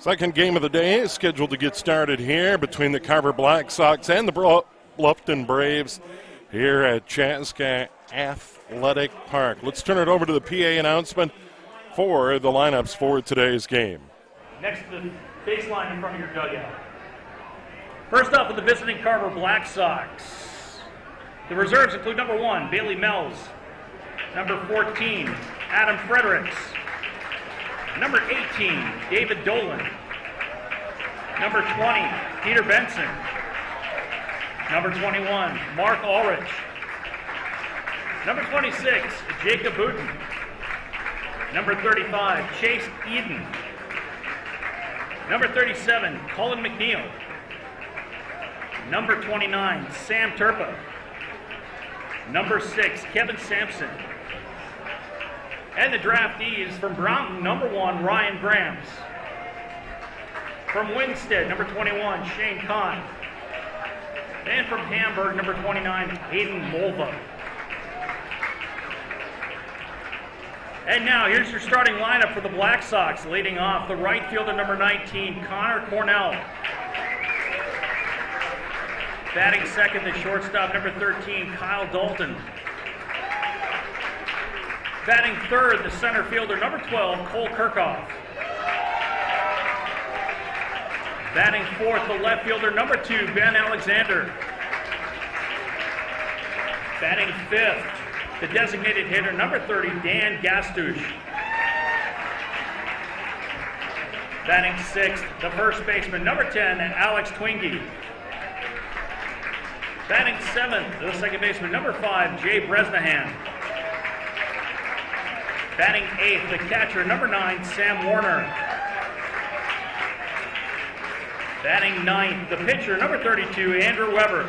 Second game of the day is scheduled to get started here between the Carver Black Sox and the Bluffton Braves here at Chaska Athletic Park. Let's turn it over to the PA announcement for the lineups for today's game. Next to the baseline in front of your dugout. First up with the visiting Carver Black Sox. The reserves include number 1, Bailey Mells. Number 14, Adam Fredericks. Number 18, David Dolan. Number 20, Peter Benson. Number 21, Mark Ulrich. Number 26, Jacob Booten. Number 35, Chase Eden. Number 37, Colin McNeil. Number 29, Sam Turpa. Number 6, Kevin Sampson. And the draftees from Brownton, number 1, Ryan Grams. From Winstead, number 21, Shane Kahn. And from Hamburg, number 29, Hayden Mulva. And now, here's your starting lineup for the Black Sox. Leading off, the right fielder, number 19, Connor Cornell. Batting second, the shortstop, number 13, Kyle Dalton. Batting third, the center fielder, number 12, Cole Kirchhoff. Batting fourth, the left fielder, number 2, Ben Alexander. Batting fifth, the designated hitter, number 30, Dan Gastush. Batting sixth, the first baseman, number 10, Alex Twingy. Batting seventh, the second baseman, number 5, Jay Bresnahan. Batting eighth, the catcher, number 9, Sam Warner. Batting ninth, the pitcher, number 32, Andrew Weber.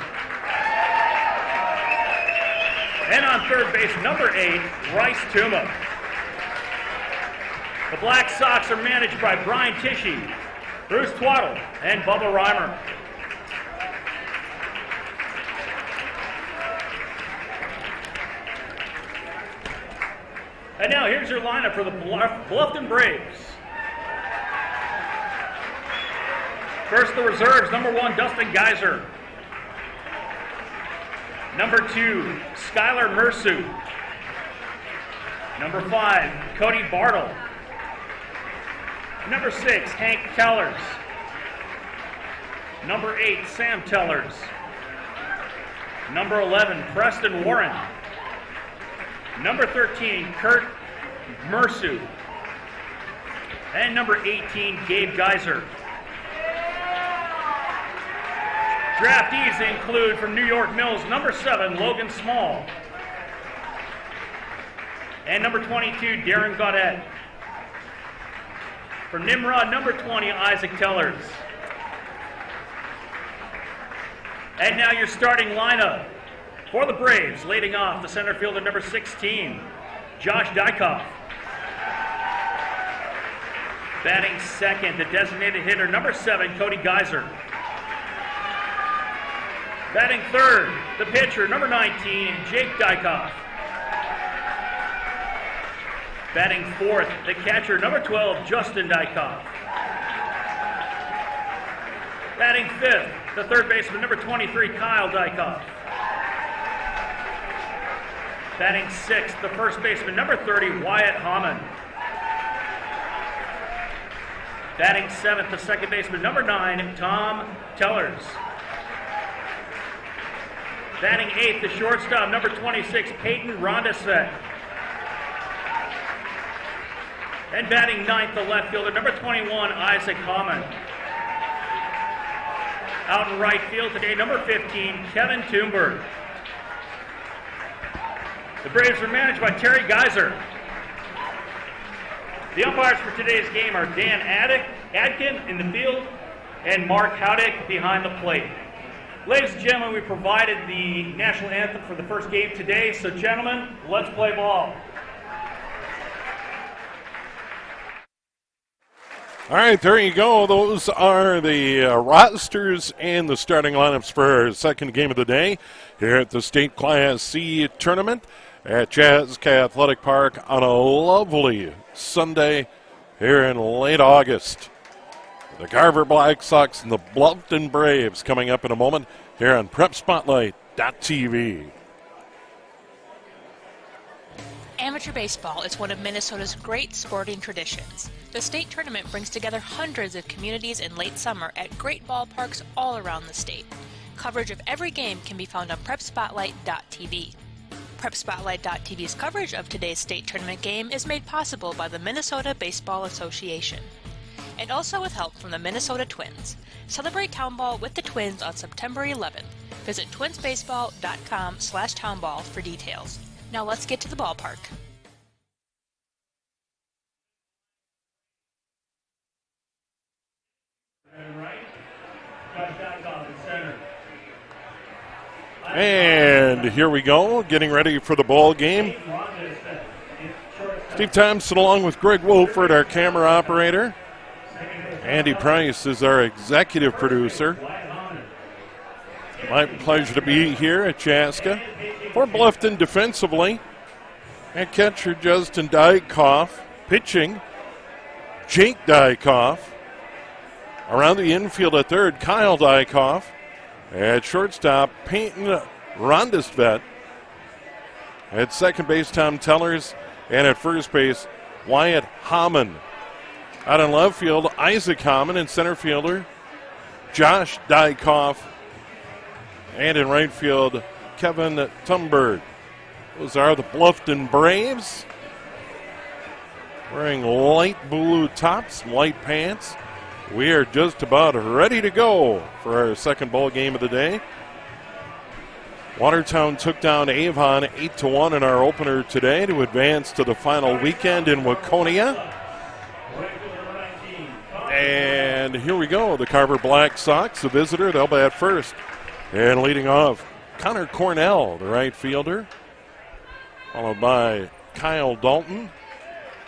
And on third base, number 8, Bryce Tuma. The Black Sox are managed by Brian Tishy, Bruce Twaddle, and Bubba Reimer. And now here's your lineup for the Bluffton Braves. First, the reserves. Number 1, Dustin Geiser. Number 2, Skylar Mersu. Number 5, Cody Bartle. Number 6, Hank Kellers. Number 8, Sam Tellers. Number 11, Preston Warren. Number 13, Kurt Mersu. And number 18, Gabe Geiser. Draftees include from New York Mills, number 7, Logan Small. And number 22, Darren Gaudette. From Nimrod, number 20, Isaac Tellers. And now your starting lineup. For the Braves, leading off, the center fielder, number 16, Josh Dykoff. Batting second, the designated hitter, number 7, Cody Geiser. Batting third, the pitcher, number 19, Jake Dykoff. Batting fourth, the catcher, number 12, Justin Dykoff. Batting fifth, the third baseman, number 23, Kyle Dykoff. Batting sixth, the first baseman, number 30, Wyatt Hammond. Batting seventh, the second baseman, number 9, Tom Tellers. Batting eighth, the shortstop, number 26, Peyton Rondesvet. And batting ninth, the left fielder, number 21, Isaac Hammond. Out in right field today, number 15, Kevin Toomberg. The Braves are managed by Terry Geiser. The umpires for today's game are Dan Adkin in the field and Mark Howdick behind the plate. Ladies and gentlemen, we provided the national anthem for the first game today, so gentlemen, let's play ball. All right, there you go. Those are the rosters and the starting lineups for our second game of the day here at the State Class C tournament at Chaska Athletic Park on a lovely Sunday here in late August. The Carver Black Sox and the Bluffton Braves coming up in a moment here on PrepSpotlight.tv. Amateur baseball is one of Minnesota's great sporting traditions. The state tournament brings together hundreds of communities in late summer at great ballparks all around the state. Coverage of every game can be found on PrepSpotlight.tv. PrepSpotlight.tv's coverage of today's state tournament game is made possible by the Minnesota Baseball Association, and also with help from the Minnesota Twins. Celebrate Town Ball with the Twins on September 11th. Visit twinsbaseball.com/townball for details. Now let's get to the ballpark. And here we go, getting ready for the ball game. Steve Thompson along with Greg Wolford, our camera operator. Andy Price is our executive producer. My pleasure to be here at Chaska. For Bluffton defensively, and catcher Justin Dykoff. Pitching, Jake Dykoff. Around the infield at third, Kyle Dykoff. At shortstop, Peyton Rondestvet. At second base, Tom Tellers. And at first base, Wyatt Hammond. Out in left field, Isaac Hammond. And center fielder, Josh Dykoff. And in right field, Kevin Tumberg. Those are the Bluffton Braves. Wearing light blue tops, light pants. We are just about ready to go for our second ball game of the day. Watertown took down Avon 8-1 in our opener today to advance to the final weekend in Waconia. And here we go, the Carver Black Sox, the visitor, they'll bat first. And leading off, Connor Cornell, the right fielder, followed by Kyle Dalton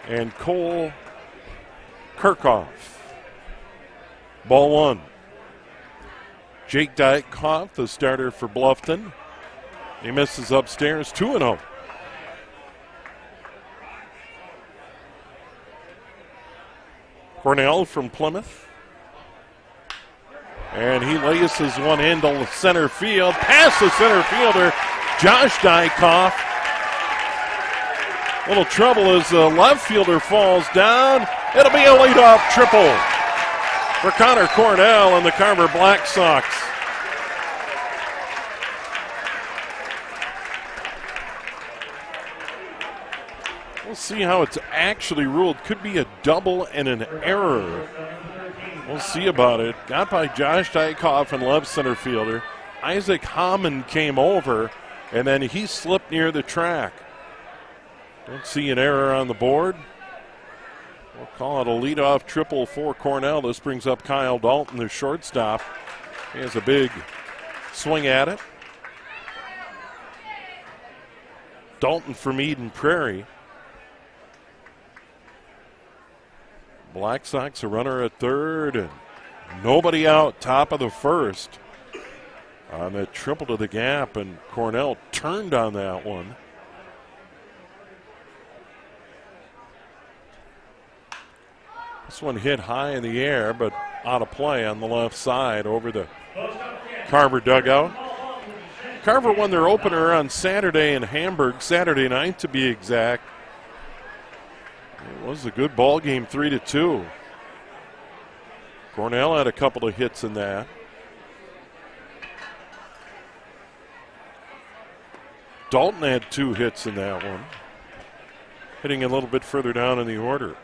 and Cole Kirchhoff. Ball one. Jake Dykoff, the starter for Bluffton. He misses upstairs, 2-0. Cornell from Plymouth. And he laces one into center field. Past the center fielder, Josh Dykoff. Little trouble as the left fielder falls down. It'll be a leadoff triple for Connor Cornell and the Carver Black Sox. We'll see how it's actually ruled. Could be a double and an error. We'll see about it. Got by Josh Dykoff and left center fielder. Isaac Hammond came over, and then he slipped near the track. Don't see an error on the board. We'll call it a leadoff triple for Cornell. This brings up Kyle Dalton, the shortstop. He has a big swing at it. Dalton from Eden Prairie. Black Sox a runner at third and nobody out, top of the first. On that triple to the gap, and Cornell turned on that one. This one hit high in the air, but out of play on the left side over the Carver dugout. Carver won their opener on Saturday in Hamburg, Saturday night to be exact. It was a good ball game, 3-2. Cornell had a couple of hits in that. Dalton had 2 hits in that one. Hitting a little bit further down in the order.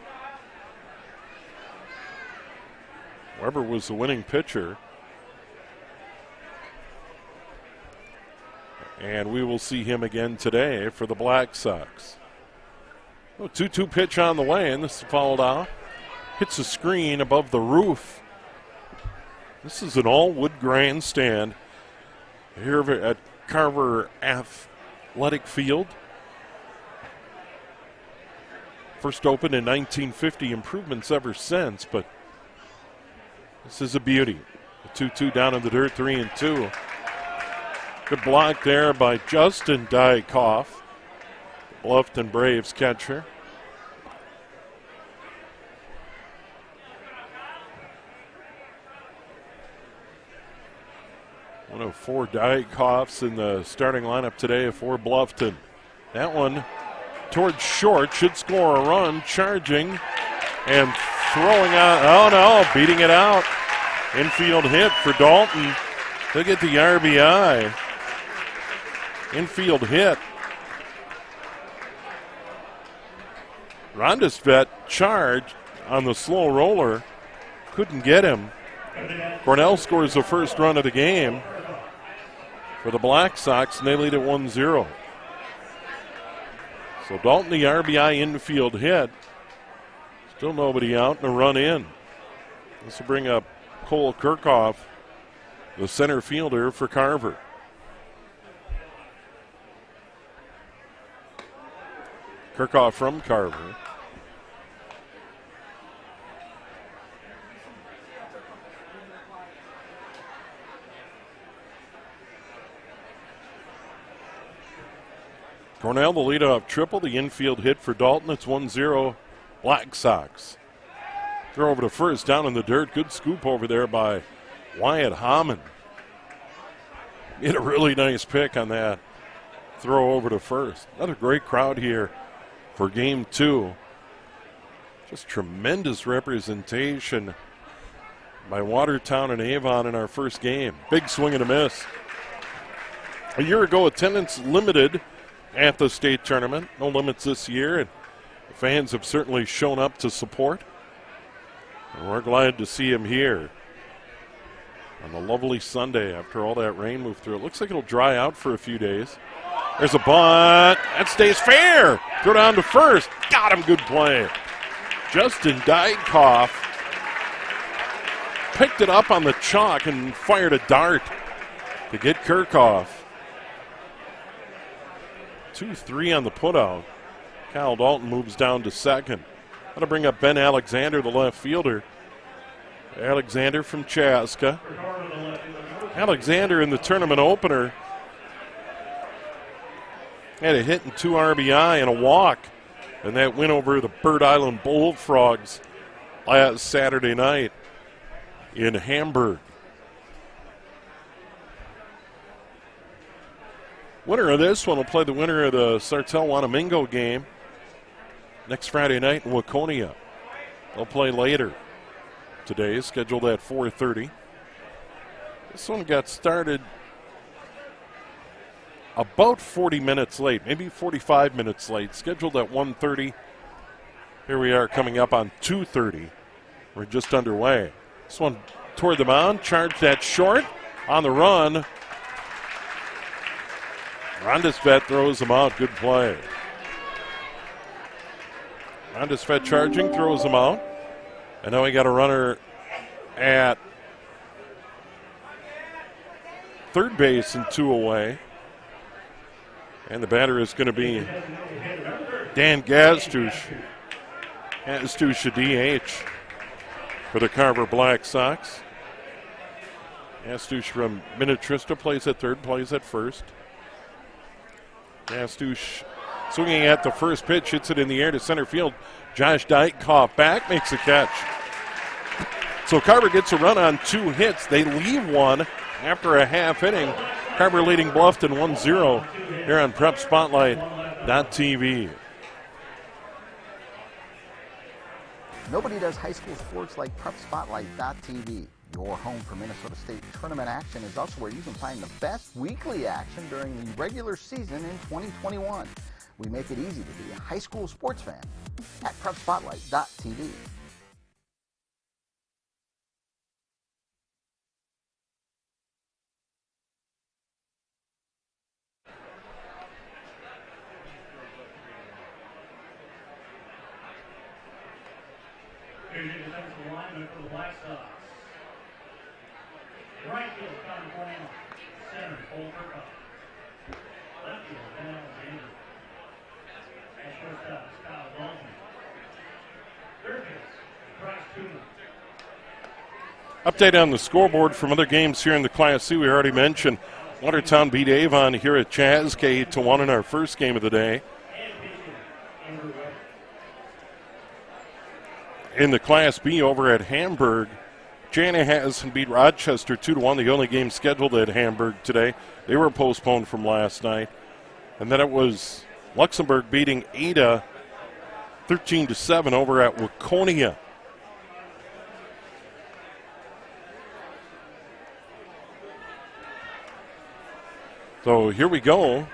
Weber was the winning pitcher. And we will see him again today for the Black Sox. 2-2 pitch on the way, and this is fouled out. Hits a screen above the roof. This is an all-wood grandstand here at Carver Athletic Field. First opened in 1950, improvements ever since, but this is a beauty. A 2-2 down in the dirt, 3-2. Good block there by Justin Dykoff, the Bluffton Braves catcher. One of 4 Dykhoffs in the starting lineup today for Bluffton. That one towards short, should score a run, charging and throwing out. Oh no, beating it out. Infield hit for Dalton. They'll get the RBI. Infield hit. Rondesvet charged on the slow roller. Couldn't get him. Cornell scores the first run of the game for the Black Sox, and they lead at 1-0. So Dalton, the RBI infield hit. Still nobody out and a run in. This will bring up Cole Kirchhoff, the center fielder for Carver. Kirchhoff from Carver. Cornell, the leadoff triple, the infield hit for Dalton. It's 1-0 Black Sox. Throw over to first, down in the dirt. Good scoop over there by Wyatt Hammond. He had a really nice pick on that throw over to first. Another great crowd here for game 2. Just tremendous representation by Watertown and Avon in our first game. Big swing and a miss. A year ago, attendance limited at the state tournament. No limits this year, and the fans have certainly shown up to support. And we're glad to see him here on a lovely Sunday after all that rain moved through. It looks like it'll dry out for a few days. There's a bunt. That stays fair. Throw down to first. Got him. Good play. Justin Dykhoff picked it up on the chalk and fired a dart to get Kirchhoff. 2-3 on the putout. Kyle Dalton moves down to second. That'll bring up Ben Alexander, the left fielder. Alexander from Chaska. Alexander in the tournament opener had a hit and 2 RBI and a walk, and that win over the Bird Island Bullfrogs last Saturday night in Hamburg. Winner of this one will play the winner of the Sartell-Wanamingo game next Friday night in Waconia. They'll play later today, scheduled at 4:30. This one got started about 40 minutes late, maybe 45 minutes late, scheduled at 1:30. Here we are coming up on 2:30. We're just underway. This one toward the mound, charged at short, on the run. Rondesvet throws him out. Good play. Rondesvet charging, throws him out. And now we got a runner at third base and 2 away. And the batter is going to be Dan Gastush. Gastush, a DH for the Carver Black Sox. Gastush from Minnetrista plays at third, plays at first. Gastush swinging at the first pitch, hits it in the air to center field. Josh Dykhoff back, makes a catch. So Carver gets a run on 2 hits. They leave one after a half inning. Carver leading Bluffton 1-0 here on PrepSpotlight.tv. Nobody does high school sports like PrepSpotlight.tv. Your home for Minnesota State tournament action is also where you can find the best weekly action during the regular season in 2021. We make it easy to be a high school sports fan at PrepSpotlight.tv. Here's your defensive lineman for the Black Sox. Right field, Carver Black. Center, Cole Kirchhoff. Left field, Ben Alexander. At shortstop, Kyle Dalton. Third base, Bryce Tuma. Update on the scoreboard from other games here in the Class C. We already mentioned Watertown beat Avon here at Chaska 8-1 in our first game of the day. In the Class B over at Hamburg, Chanhassen beat Rochester 2-1, the only game scheduled at Hamburg today. They were postponed from last night. And then it was Luxembourg beating Ada 13-7 over at Waconia. So here we go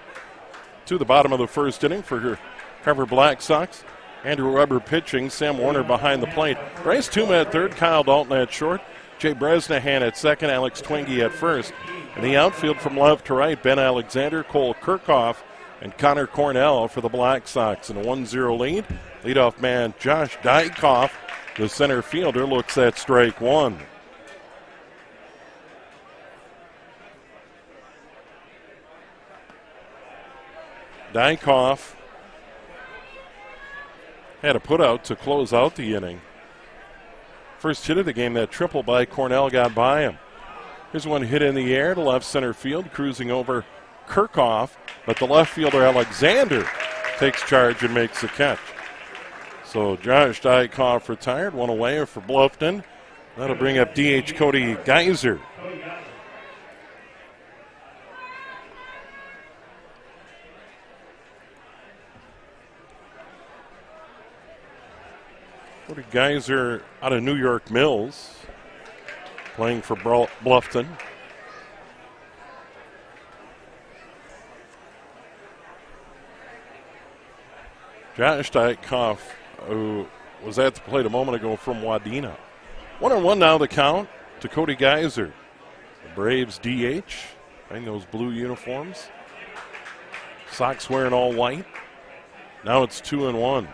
to the bottom of the first inning for Carver Black Sox. Andrew Weber pitching, Sam Warner behind the plate. Bryce Tooma at third, Kyle Dalton at short, Jay Bresnahan at second, Alex Twenge at first. In the outfield from left to right, Ben Alexander, Cole Kirchhoff, and Connor Cornell for the Black Sox in a 1-0 lead. Leadoff man Josh Dykoff, the center fielder, looks at strike one. Dykoff had a putout to close out the inning. First hit of the game, that triple by Cornell got by him. Here's one hit in the air to left center field, cruising over Kirchhoff, but the left fielder Alexander takes charge and makes the catch. So Josh Dykoff retired, one away for Bluffton. That'll bring up DH Cody Geiser. Cody Geiser out of New York Mills, playing for Bluffton. Josh Dykoff, who was at the plate a moment ago from Wadena. 1-1 now the count to Cody Geiser. The Braves DH, wearing those blue uniforms. Sox wearing all white. Now it's 2-1.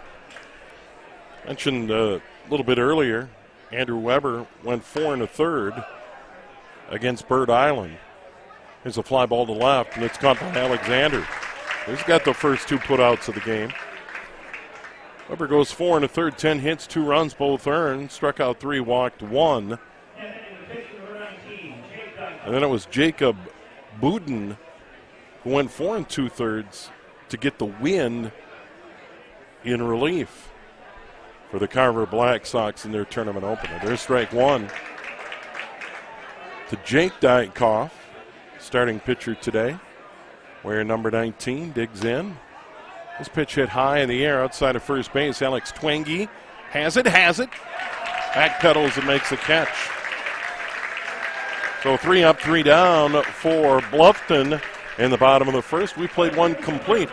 Mentioned a little bit earlier, Andrew Weber went 4 1/3 against Bird Island. There's a fly ball to left, and it's caught by Alexander. He's got the first two putouts of the game. Weber goes 4 1/3, 10 hits, 2 runs, both earned. Struck out 3, walked 1. And then it was Jacob Budin who went 4 2/3 to get the win in relief for the Carver Black Sox in their tournament opener. There's strike one to Jake Dykoff, starting pitcher today, wearing number 19, digs in. This pitch hit high in the air outside of first base. Alex Twenge has it. Backpedals and makes the catch. So 3 up, 3 down for Bluffton in the bottom of the first. We played one complete.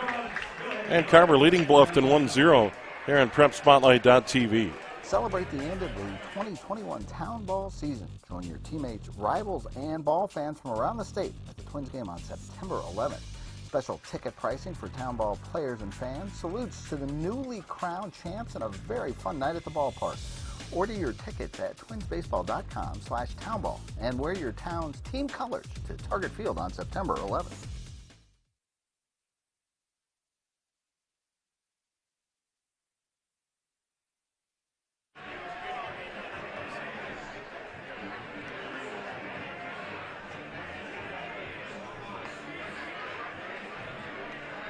And Carver leading Bluffton 1-0 here on PrepSpotlight.tv. Celebrate the end of the 2021 Town Ball season. Join your teammates, rivals, and ball fans from around the state at the Twins game on September 11th. Special ticket pricing for Town Ball players and fans. Salutes to the newly crowned champs and a very fun night at the ballpark. Order your tickets at twinsbaseball.com/townball and wear your town's team colors to Target Field on September 11th.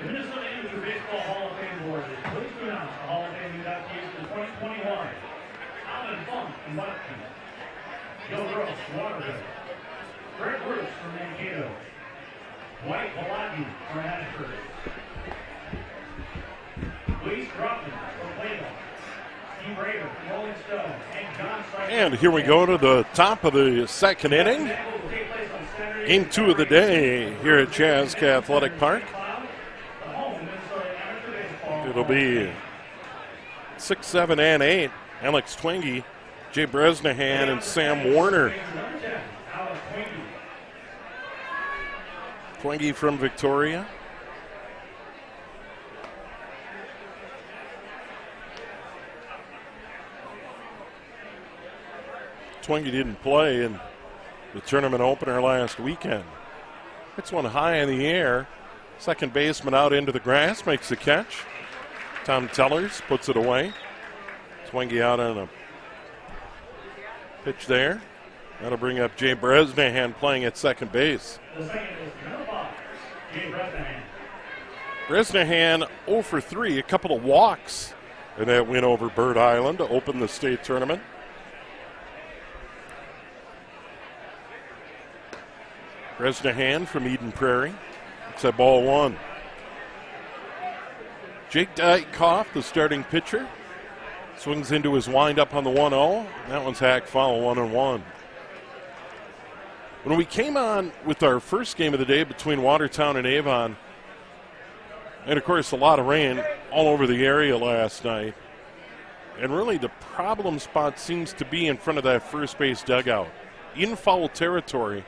The Minnesota Amateur Baseball Hall of Fame Board is pleased to announce the Hall of Fame inductees for 2021. Alvin Funk from Boston, Joe Gross, Waterville, Fred Bruce from Mankato, Dwight Palagi from Hattiesburg, Luis Druckmann from Plato, Steve Rader from Rolling Stone, and John Stryker. And here we go to the top of the second inning. Game 2 of the day here at Chaska Athletic Park. It'll be 6, 7, and 8. Alex Twenge, Jay Bresnahan, and Sam Warner. Twenge from Victoria. Twenge didn't play in the tournament opener last weekend. Hits one high in the air. Second baseman out into the grass, makes the catch. Tom Tellers puts it away. Twenge out on a pitch there. That'll bring up Jay Bresnahan playing at second base. The second is number 5, Jay Bresnahan. Bresnahan 0 for 3, a couple of walks in that win over Bird Island to open the state tournament. Bresnahan from Eden Prairie. It's at ball one. Jake Dykoff, the starting pitcher, swings into his windup on the 1-0. That one's hack foul, 1-1. When we came on with our first game of the day between Watertown and Avon, and of course a lot of rain all over the area last night, and really the problem spot seems to be in front of that first base dugout. In foul territory,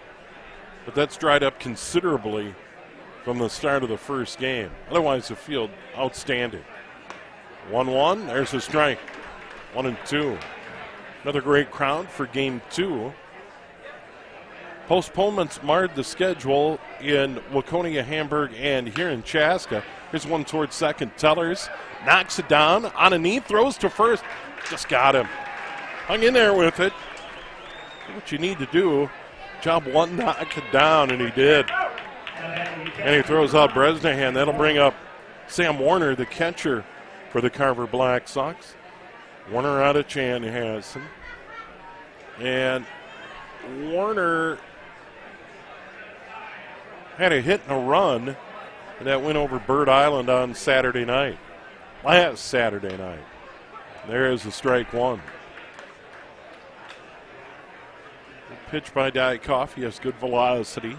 but that's dried up considerably from the start of the first game. Otherwise, the field outstanding. 1-1, there's a strike. 1-2. Another great crowd for game two. Postponements marred the schedule in Waconia, Hamburg, and here in Chaska. Here's one towards second. Tellers knocks it down on a knee, throws to first. Just got him. Hung in there with it. What you need to do. Job one, knock it down, and he did. And he throws out Bresnahan. That'll bring up Sam Warner, the catcher for the Carver Black Sox. Warner out of Chanhassen. And Warner had a hit and a run that went over Bird Island on Saturday night. Last Saturday night. There's the strike one. Pitch by Dykoff. He has good velocity.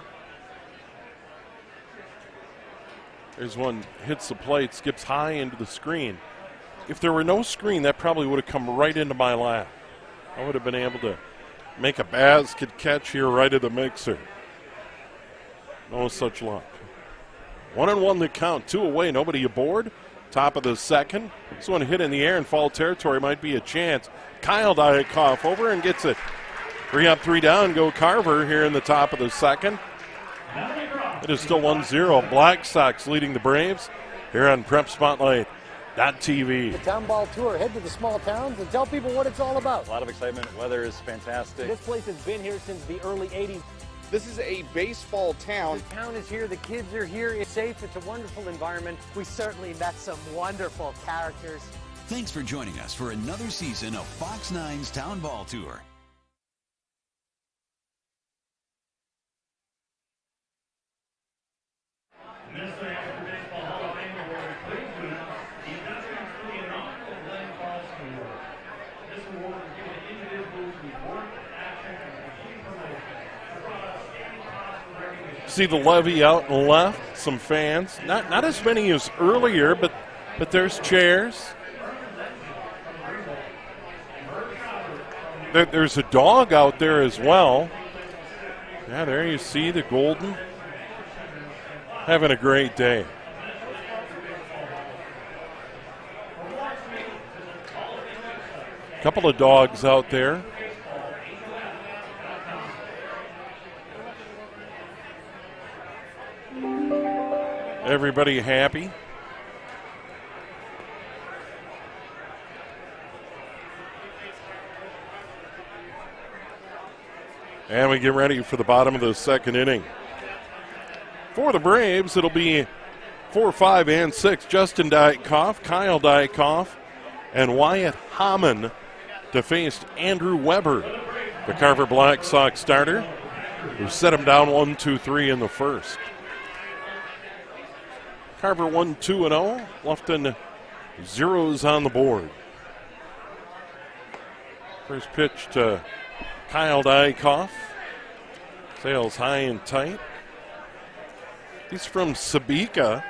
There's one, hits the plate, skips high into the screen. If there were no screen, that probably would have come right into my lap. I would have been able to make a basket catch here right at the mixer. No such luck. 1-1 the count, 2 away, nobody aboard. Top of the second. This one hit in the air in foul territory, might be a chance. Kyle Dykoff over and gets it. 3 up, 3 down, go Carver here in the top of the second. It is still 1-0. Black Sox leading the Braves here on Prep Spotlight.tv. The Town Ball Tour. Head to the small towns and tell people what it's all about. A lot of excitement. Weather is fantastic. This place has been here since the early 80s. This is a baseball town. The town is here. The kids are here. It's safe. It's a wonderful environment. We certainly met some wonderful characters. Thanks for joining us for another season of Fox 9's Town Ball Tour. See the levee out and left, some fans. Not as many as earlier, but there's chairs. There's a dog out there as well. Yeah, there you see the Golden. Having a great day. Couple of dogs out there. Everybody happy. And we get ready for the bottom of the second inning. For the Braves, it'll be 4, 5, and 6. Justin Dykoff, Kyle Dykoff, and Wyatt Hamann to face Andrew Weber, the Carver Black Sox starter, who set him down 1-2-3 in the first. Carver 1-2-0. Bluffton zeros on the board. First pitch to Kyle Dykoff. Sails high and tight. He's from Sabika.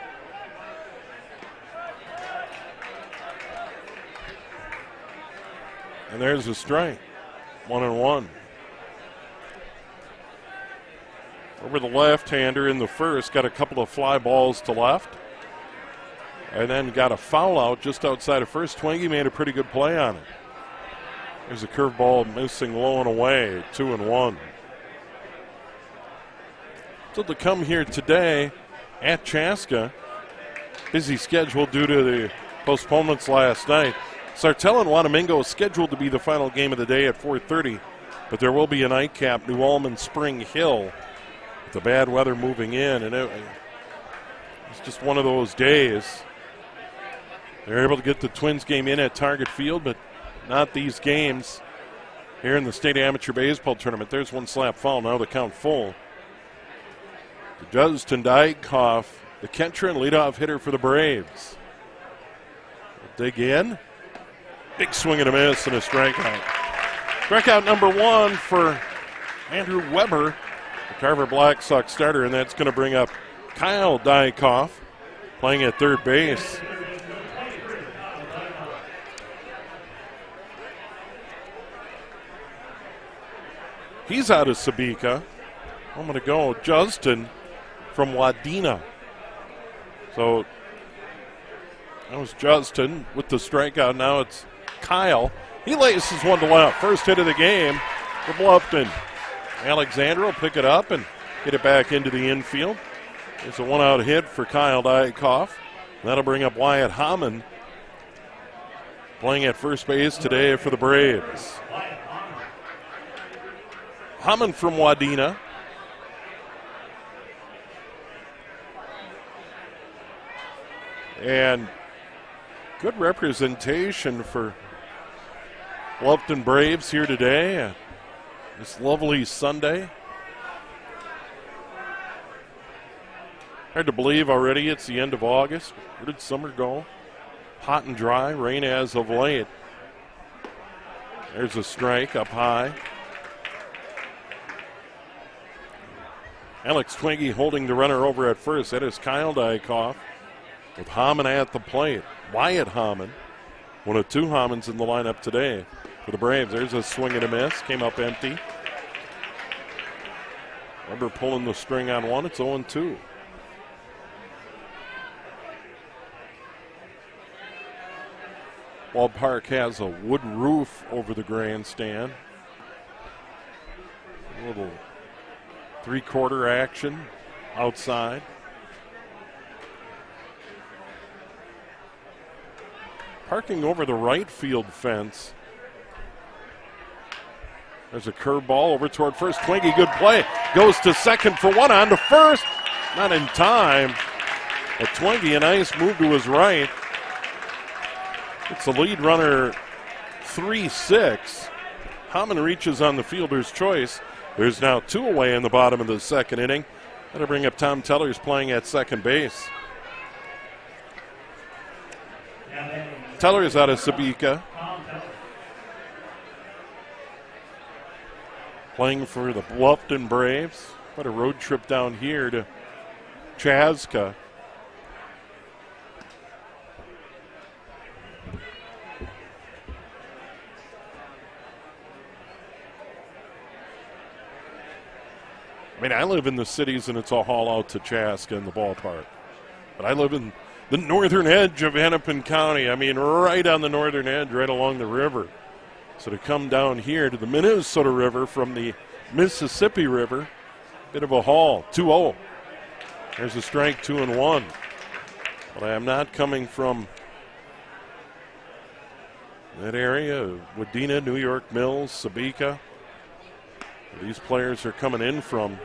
And there's a strike. 1-1. Over the left-hander in the first, got a couple of fly balls to left. And then got a foul out just outside of first. Twenge made a pretty good play on it. There's a curveball missing low and away, 2-1. So to come here today at Chaska, busy schedule due to the postponements last night. Sartell and Wanamingo is scheduled to be the final game of the day at 4:30, but there will be a nightcap, New Ulm Spring Hill, with the bad weather moving in, and it's just one of those days. They're able to get the Twins game in at Target Field, but not these games here in the State Amateur Baseball Tournament. There's one slap foul, now the count full. Justin Dykoff, the catcher and leadoff hitter for the Braves. We'll dig in. Big swing and a miss and a strikeout. Strikeout number 1 for Andrew Weber, the Carver Black Sox starter, and that's going to bring up Kyle Dykoff playing at third base. He's out of Sabika. I'm going to go Justin from Wadena. So that was Justin with the strikeout. Now it's Kyle. He laces one to left. First hit of the game for Bluffton. Alexander will pick it up and get it back into the infield. It's a one-out hit for Kyle Dykoff. That'll bring up Wyatt Hammond playing at first base today for the Braves. Hammond from Wadena. And good representation for Bluffton Braves here today. This lovely Sunday. Hard to believe already it's the end of August. Where did summer go? Hot and dry, rain as of late. There's a strike up high. Alex Twiggy holding the runner over at first. That is Kyle Dykoff with Hammond at the plate. Wyatt Hammond, one of 2 Hammonds in the lineup today for the Braves. There's a swing and a miss. Came up empty. Weber pulling the string on one. It's 0-2. Ballpark has a wood roof over the grandstand. A little 3/4 action outside. Parking over the right field fence. There's a curveball over toward first. Twiggy, good play. Goes to second for one, on to first. Not in time. But Twiggy, a nice move to his right. It's the lead runner 3-6. Hammond reaches on the fielder's choice. There's now 2 away in the bottom of the second inning. That'll bring up Tom Tellers playing at second base. Tellers out of Sabika. Playing for the Bluffton Braves. What a road trip down here to Chaska. I mean, I live in the cities and it's a haul out to Chaska in the ballpark. But I live in the northern edge of Hennepin County. I mean, right on the northern edge, right along the river. So to come down here to the Minnesota River from the Mississippi River, bit of a haul. 2-0. There's a strike, 2-1. But I am not coming from that area of Wadena, New York Mills, Sabika. These players are coming in from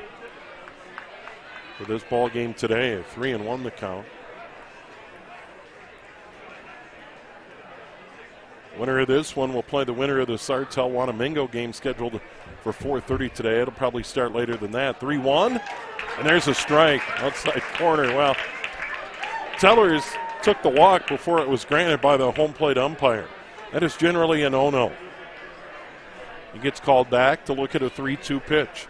for this ball game today. 3-1 the count. Winner of this one will play the winner of the Sartell-Wanamingo game scheduled for 4:30 today. It'll probably start later than that. 3-1, and there's a strike outside corner. Well, Tellers took the walk before it was granted by the home plate umpire. That is generally a no-no. He gets called back to look at a 3-2 pitch.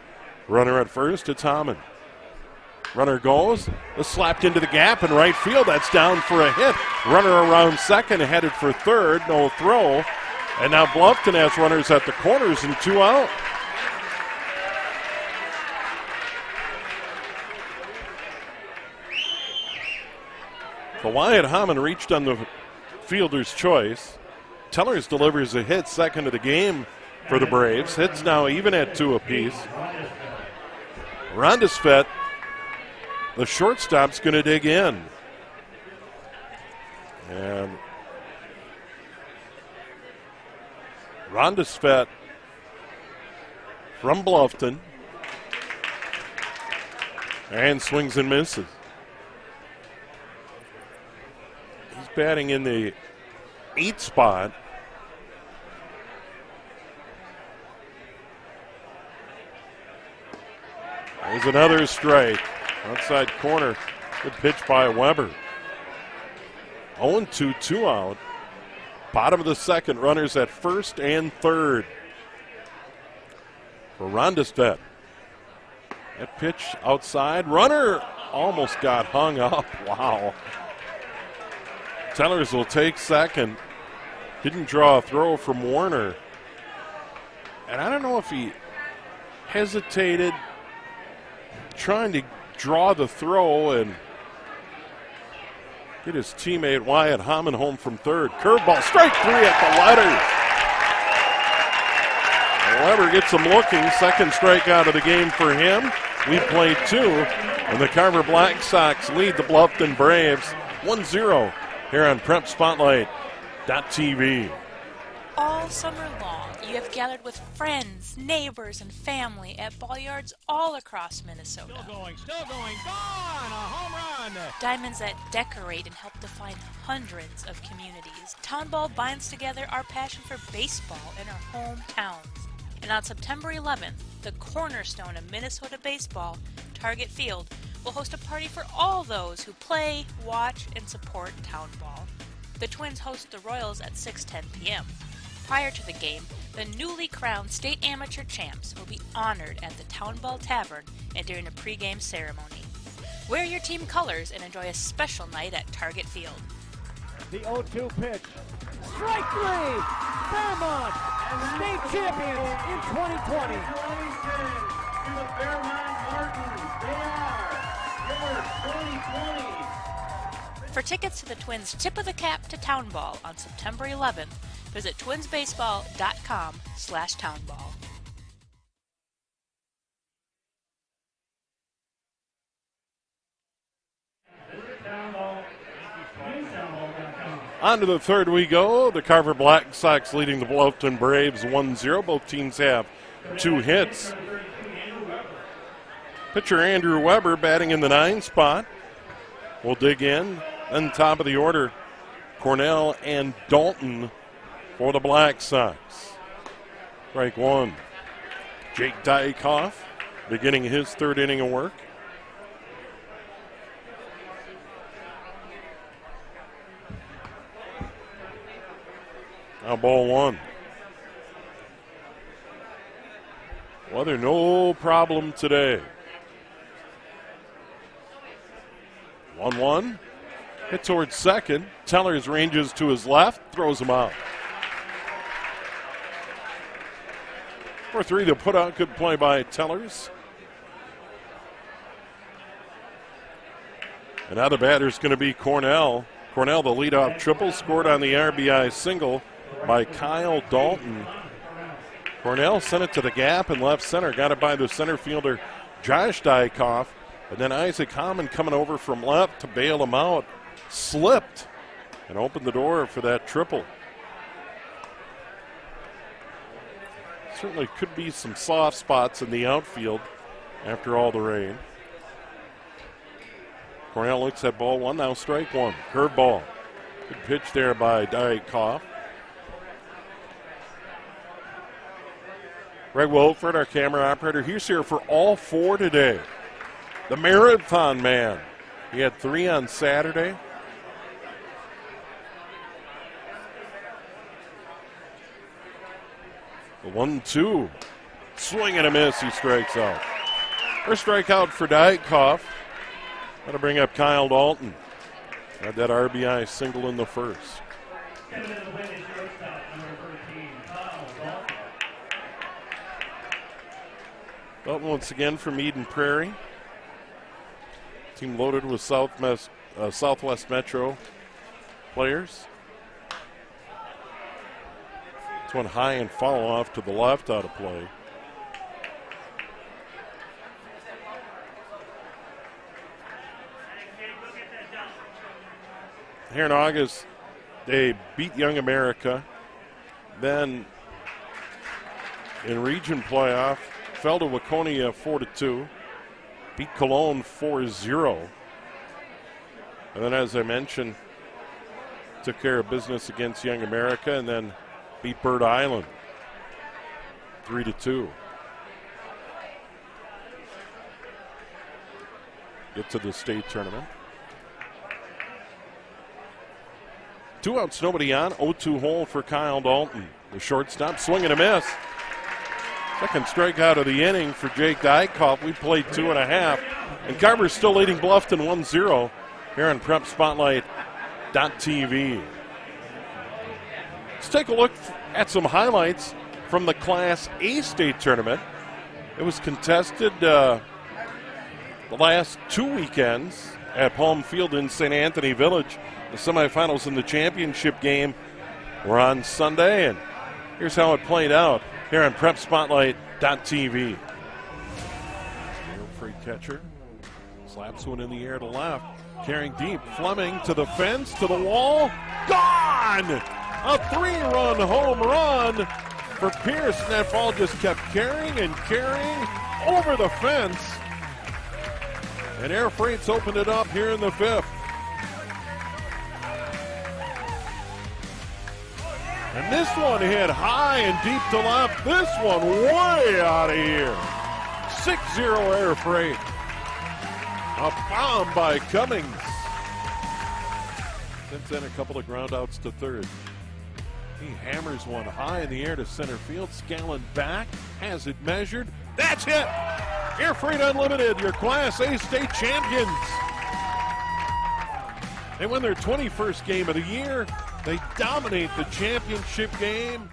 Runner at first, it's Hammond. Runner goes, is slapped into the gap in right field. That's down for a hit. Runner around second, headed for third, no throw. And now Bluffton has runners at the corners and 2 out. So Wyatt Hammond reached on the fielder's choice. Tellers delivers a hit, second of the game for the Braves. Hits now even at 2 apiece. Rondesvet, the shortstop's going to dig in. And Rondesvet from Bluffton. And swings and misses. He's batting in the 8th spot. There's another strike. Outside corner. Good pitch by Weber. 0-2, 2 out. Bottom of the second, runners at first and third for Rondestedt. That pitch outside. Runner almost got hung up. Wow. Tellers will take second. Didn't draw a throw from Warner. And I don't know if he hesitated trying to draw the throw and get his teammate Wyatt Hammond home from third. Curveball, strike three at the letters. Weber gets him looking. Second strikeout of the game for him. We played two, and the Carver Black Sox lead the Bluffton Braves 1-0 here on PrepSpotlight.tv. All summer long, you have gathered with friends, neighbors, and family at ball yards all across Minnesota. Still going, gone, a home run. Diamonds that decorate and help define hundreds of communities. Town Ball binds together our passion for baseball in our hometowns. And on September 11th, the cornerstone of Minnesota baseball, Target Field, will host a party for all those who play, watch, and support Town Ball. The Twins host the Royals at 6:10 p.m. Prior to the game, the newly crowned state amateur champs will be honored at the Town Ball Tavern and during a pregame ceremony. Wear your team colors and enjoy a special night at Target Field. The 0-2 pitch. Strike three! Fairmont, state champions in 2020. To the Fairmont Martins. They are your 2020. For tickets to the Twins' Tip of the Cap to Town Ball on September 11th, visit twinsbaseball.com/townball. On to the third we go. The Carver Black Sox leading the Bluffton Braves 1-0. Both teams have 2 hits. Pitcher Andrew Weber batting in the 9 spot. We'll dig in. Then top of the order, Cornell and Dalton for the Black Sox. Strike one. Jake Dykoff beginning his third inning of work. Now ball one. Weather no problem today. 1-1. Hit towards second. Tellers ranges to his left, throws him out. 4-3 to put out. Good play by Tellers. And now the batter's going to be Cornell. Cornell, the leadoff triple, scored on the RBI single by Kyle Dalton. Cornell sent it to the gap in left center. Got it by the center fielder, Josh Dykoff. And then Isaac Hammond coming over from left to bail him out. Slipped and opened the door for that triple. Certainly could be some soft spots in the outfield after all the rain. Cornell looks at ball one, now strike one. Curveball. Good pitch there by Dykoff. Greg Wilford, our camera operator, he's here for all 4 today. The Marathon Man. He had 3 on Saturday. The 1-2. Swing and a miss. He strikes out. First strikeout for Dykoff. That'll bring up Kyle Dalton. Had that RBI single in the first. Dalton once again from Eden Prairie. Team loaded with Southwest Metro players. This one high and foul off to the left out of play. Here in August, they beat Young America. Then in region playoff, fell to Waconia 4-2. Beat Cologne 4-0. And then, as I mentioned, took care of business against Young America and then beat Bird Island 3-2. get to the state tournament. 2 outs, nobody on. 0-2 hole for Kyle Dalton. The shortstop, swing and a miss. Second strikeout of the inning for Jake Dykoff. We played 2.5. And Carver's still leading Bluffton 1-0 here on Prep Spotlight.tv. Let's take a look at some highlights from the Class A state tournament. It was contested the last 2 weekends at Palm Field in St. Anthony Village. The semifinals and the championship game were on Sunday, and here's how it played out here on Prep Spotlight.tv. Free catcher slaps one in the air to left, carrying deep. Fleming to the fence, to the wall, gone! A 3-run home run for Pierce, and that ball just kept carrying and carrying over the fence. And Air Freight's opened it up here in the 5th. And this one hit high and deep to left. This one way out of here. 6-0 Air Freight. A bomb by Cummings. Since then, a couple of ground outs to third. He hammers one high in the air to center field. Scallon back, has it measured. That's it! Air Freight Unlimited, your Class A state champions. They win their 21st game of the year. They dominate the championship game.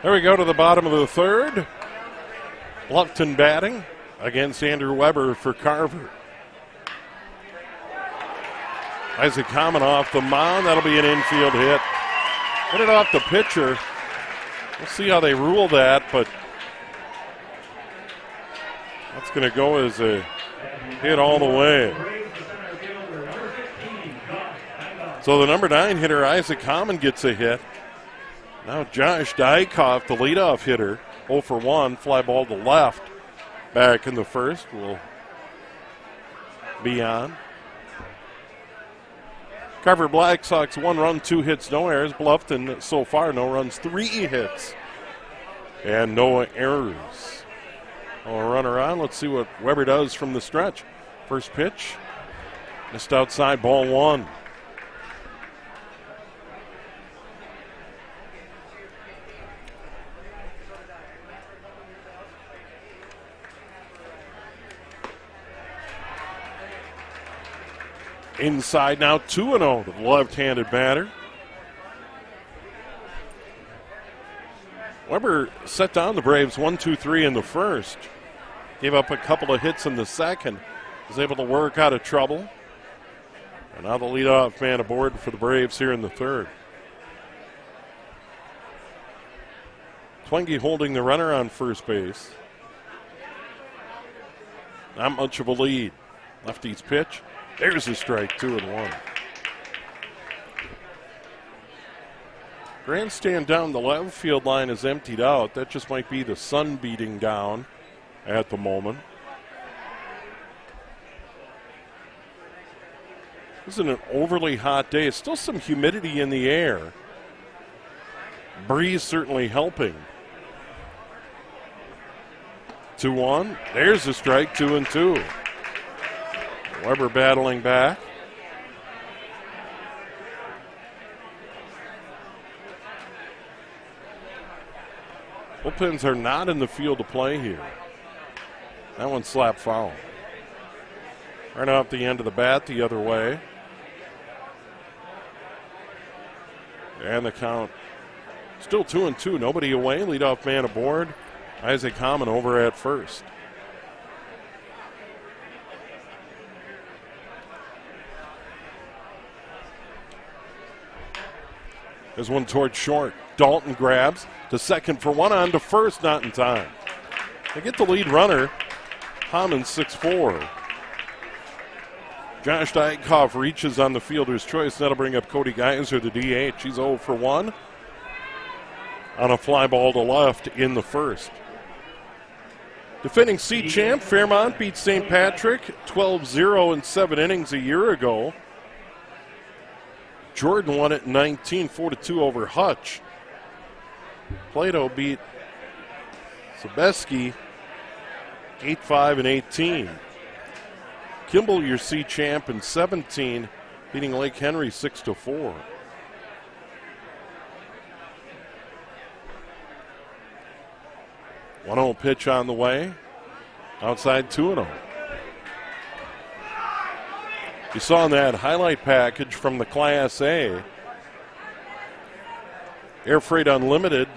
There we go to the bottom of the 3rd. Bluffton batting against Andrew Weber for Carver. Isaac Hammond off the mound. That'll be an infield hit. Hit it off the pitcher. We'll see how they rule that, but that's going to go as a hit all the way. So the number 9 hitter, Isaac Hammond, gets a hit. Now Josh Dykoff, the leadoff hitter, 0 for 1, fly ball to left. Back in the 1st will be on. Carver Black Sox 1 run, 2 hits, no errors. Bluffton so far no runs, 3 hits, and no errors. A runner on. Let's see what Weber does from the stretch. First pitch, missed outside, ball 1. Inside now, 2-0 to the left-handed batter. Weber set down the Braves 1-2-3 in the 1st. Gave up a couple of hits in the 2nd. Was able to work out of trouble. And now the leadoff man aboard for the Braves here in the 3rd. Twenge holding the runner on first base. Not much of a lead. Lefty's pitch. There's a strike, 2-1. Grandstand down the left field line is emptied out. That just might be the sun beating down at the moment. This isn't an overly hot day. It's still some humidity in the air. Breeze certainly helping. 2-1. There's a strike, 2-2. Weber battling back. Bullpens are not in the field to play here. That one slapped foul. Right off the end of the bat the other way. And the count still 2-2. Nobody away. Leadoff man aboard. Isaac Hammond over at first. There's one towards short. Dalton grabs to second for 1, on to first, not in time. They get the lead runner. Hammond 6'4". Josh Dykoff reaches on the fielder's choice. That'll bring up Cody Geiser, the DH. He's 0 for 1 on a fly ball to left in the 1st. Defending C champ, Fairmont beat St. Patrick 12-0 in 7 innings a year ago. Jordan won it 19-4-2 over Hutch. Plato beat Sobeski 8-5 and 18. Kimball, your C champ in 17, beating Lake Henry 6-4. One 1-0 pitch on the way. Outside 2-0. You saw in that highlight package from the Class A, Air Freight Unlimited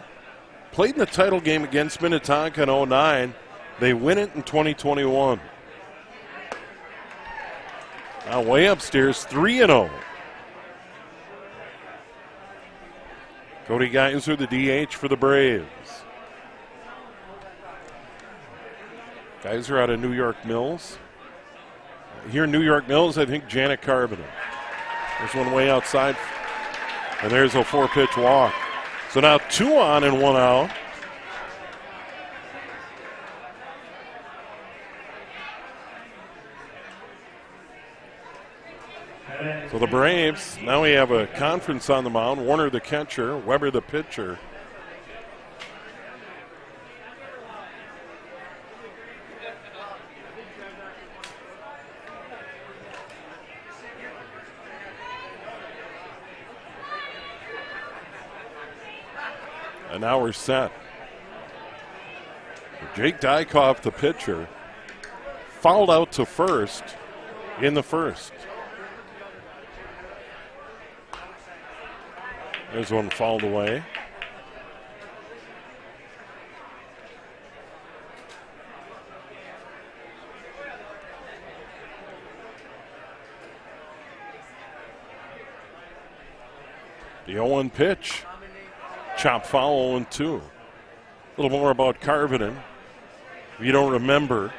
played in the title game against Minnetonka in 09. They win it in 2021. Now way upstairs, 3-0. Cody Geiser, the DH for the Braves. Geiser out of New York Mills. Here in New York Mills, I think Janet Carvin. There's one way outside, and there's a 4-pitch walk. So now 2 on and 1 out. So the Braves, now we have a conference on the mound. Warner the catcher, Weber the pitcher. And now we're set. Jake Dykoff, the pitcher, fouled out to first in the first. There's one fouled away. The 0-1 pitch. Chop foul 0-2. A little more about Carvinen. If you don't remember,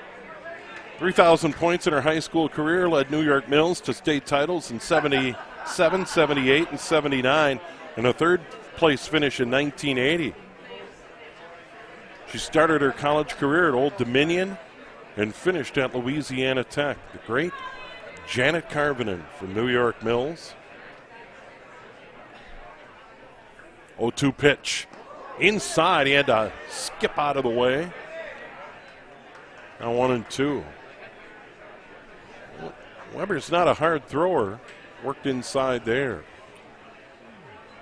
3,000 points in her high school career, led New York Mills to state titles in 77, 78, and 79, and a third place finish in 1980. She started her college career at Old Dominion and finished at Louisiana Tech. The great Janet Carvinen from New York Mills. 0-2 pitch. Inside, he had to skip out of the way. Now 1-2. Weber's not a hard thrower. Worked inside there.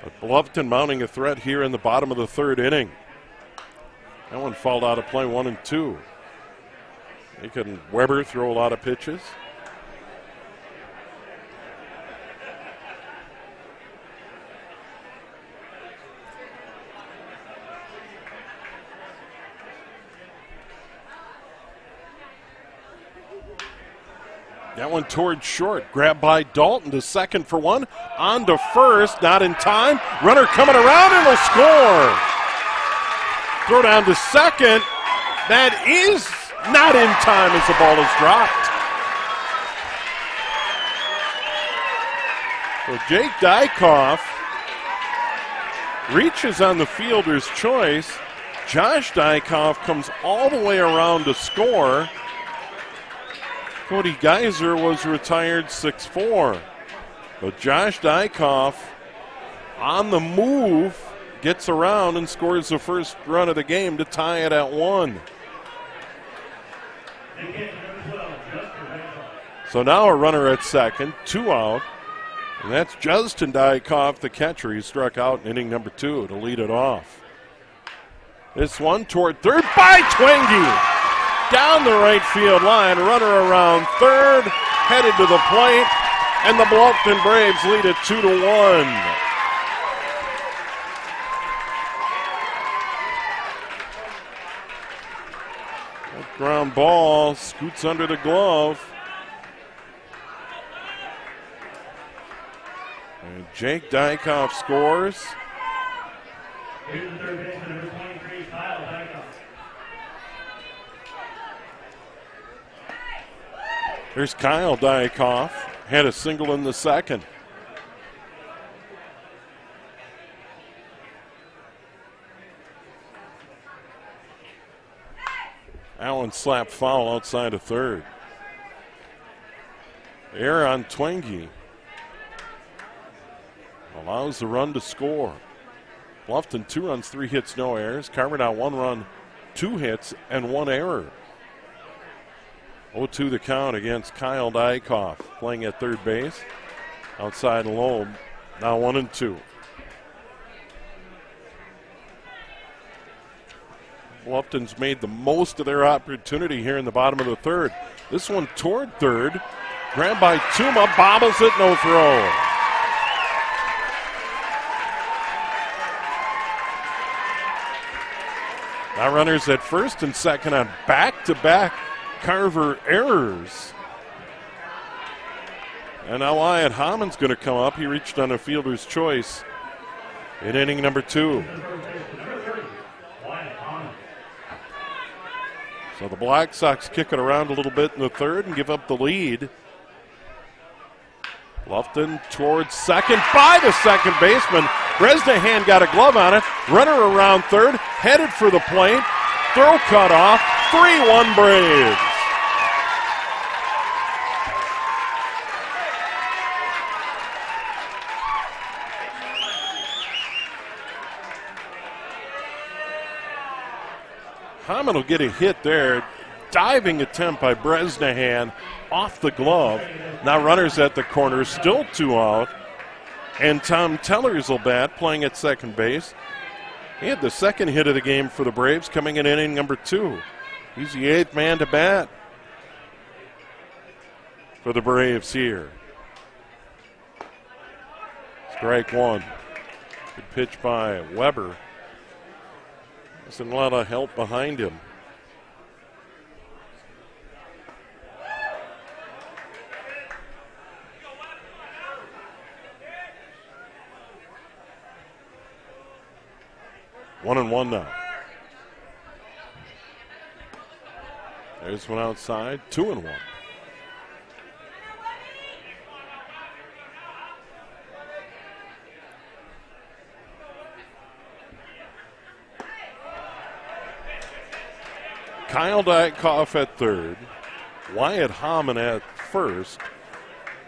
But Bluffton mounting a threat here in the bottom of the third inning. That one fouled out of play, 1-2. Making Weber throw a lot of pitches. That one towards short. Grabbed by Dalton to second for one. On to first. Not in time. Runner coming around and will score. Throw down to second. That is not in time as the ball is dropped. So Jake Dykoff reaches on the fielder's choice. Josh Dykoff comes all the way around to score. Cody Geiser was retired 6-4. But Josh Dykoff on the move gets around and scores the first run of the game to tie it at 1. So now a runner at second, 2 out. And that's Justin Dykoff, the catcher. He struck out in inning number 2 to lead it off. This one toward third by Twenge. Down the right field line, runner around third, headed to the plate, and the Bluffton Braves lead it 2-1. That ground ball scoots under the glove. And Jake Dykoff scores. Here's the third baseman, number 23, Kyle Dykoff. There's Kyle Dykoff, had a single in the second. Allen slapped foul outside of third. Error on Twenge allows the run to score. Bluffton 2 runs, 3 hits, no errors. Carver now 1 run, 2 hits, and 1 error. 0-2 the count against Kyle Dykoff, playing at third base. Outside Loeb, now 1-2. Bluffton's made the most of their opportunity here in the bottom of the third. This one toward third. Grabbed by Tuma, bobbles it, no throw. Now runners at first and second on back-to-back Carver errors. And now Wyatt Hammond's going to come up. He reached on a fielder's choice in inning number 2. So the Black Sox kick it around a little bit in the third and give up the lead. Bluffton towards second by the second baseman. Bresnahan got a glove on it. Runner around third, headed for the plate. Throw cut off. 3-1 Braves. Hammond will get a hit there. Diving attempt by Bresnahan off the glove. Now runners at the corner, still 2 out. And Tom Tellers will bat, playing at second base. He had the second hit of the game for the Braves, coming in inning number 2. He's the 8th man to bat for the Braves here. Strike 1. Good pitch by Weber. There's a lot of help behind him. One and one now. There's one outside. 2-1. Kyle Dykoff at third. Wyatt Hammond at first.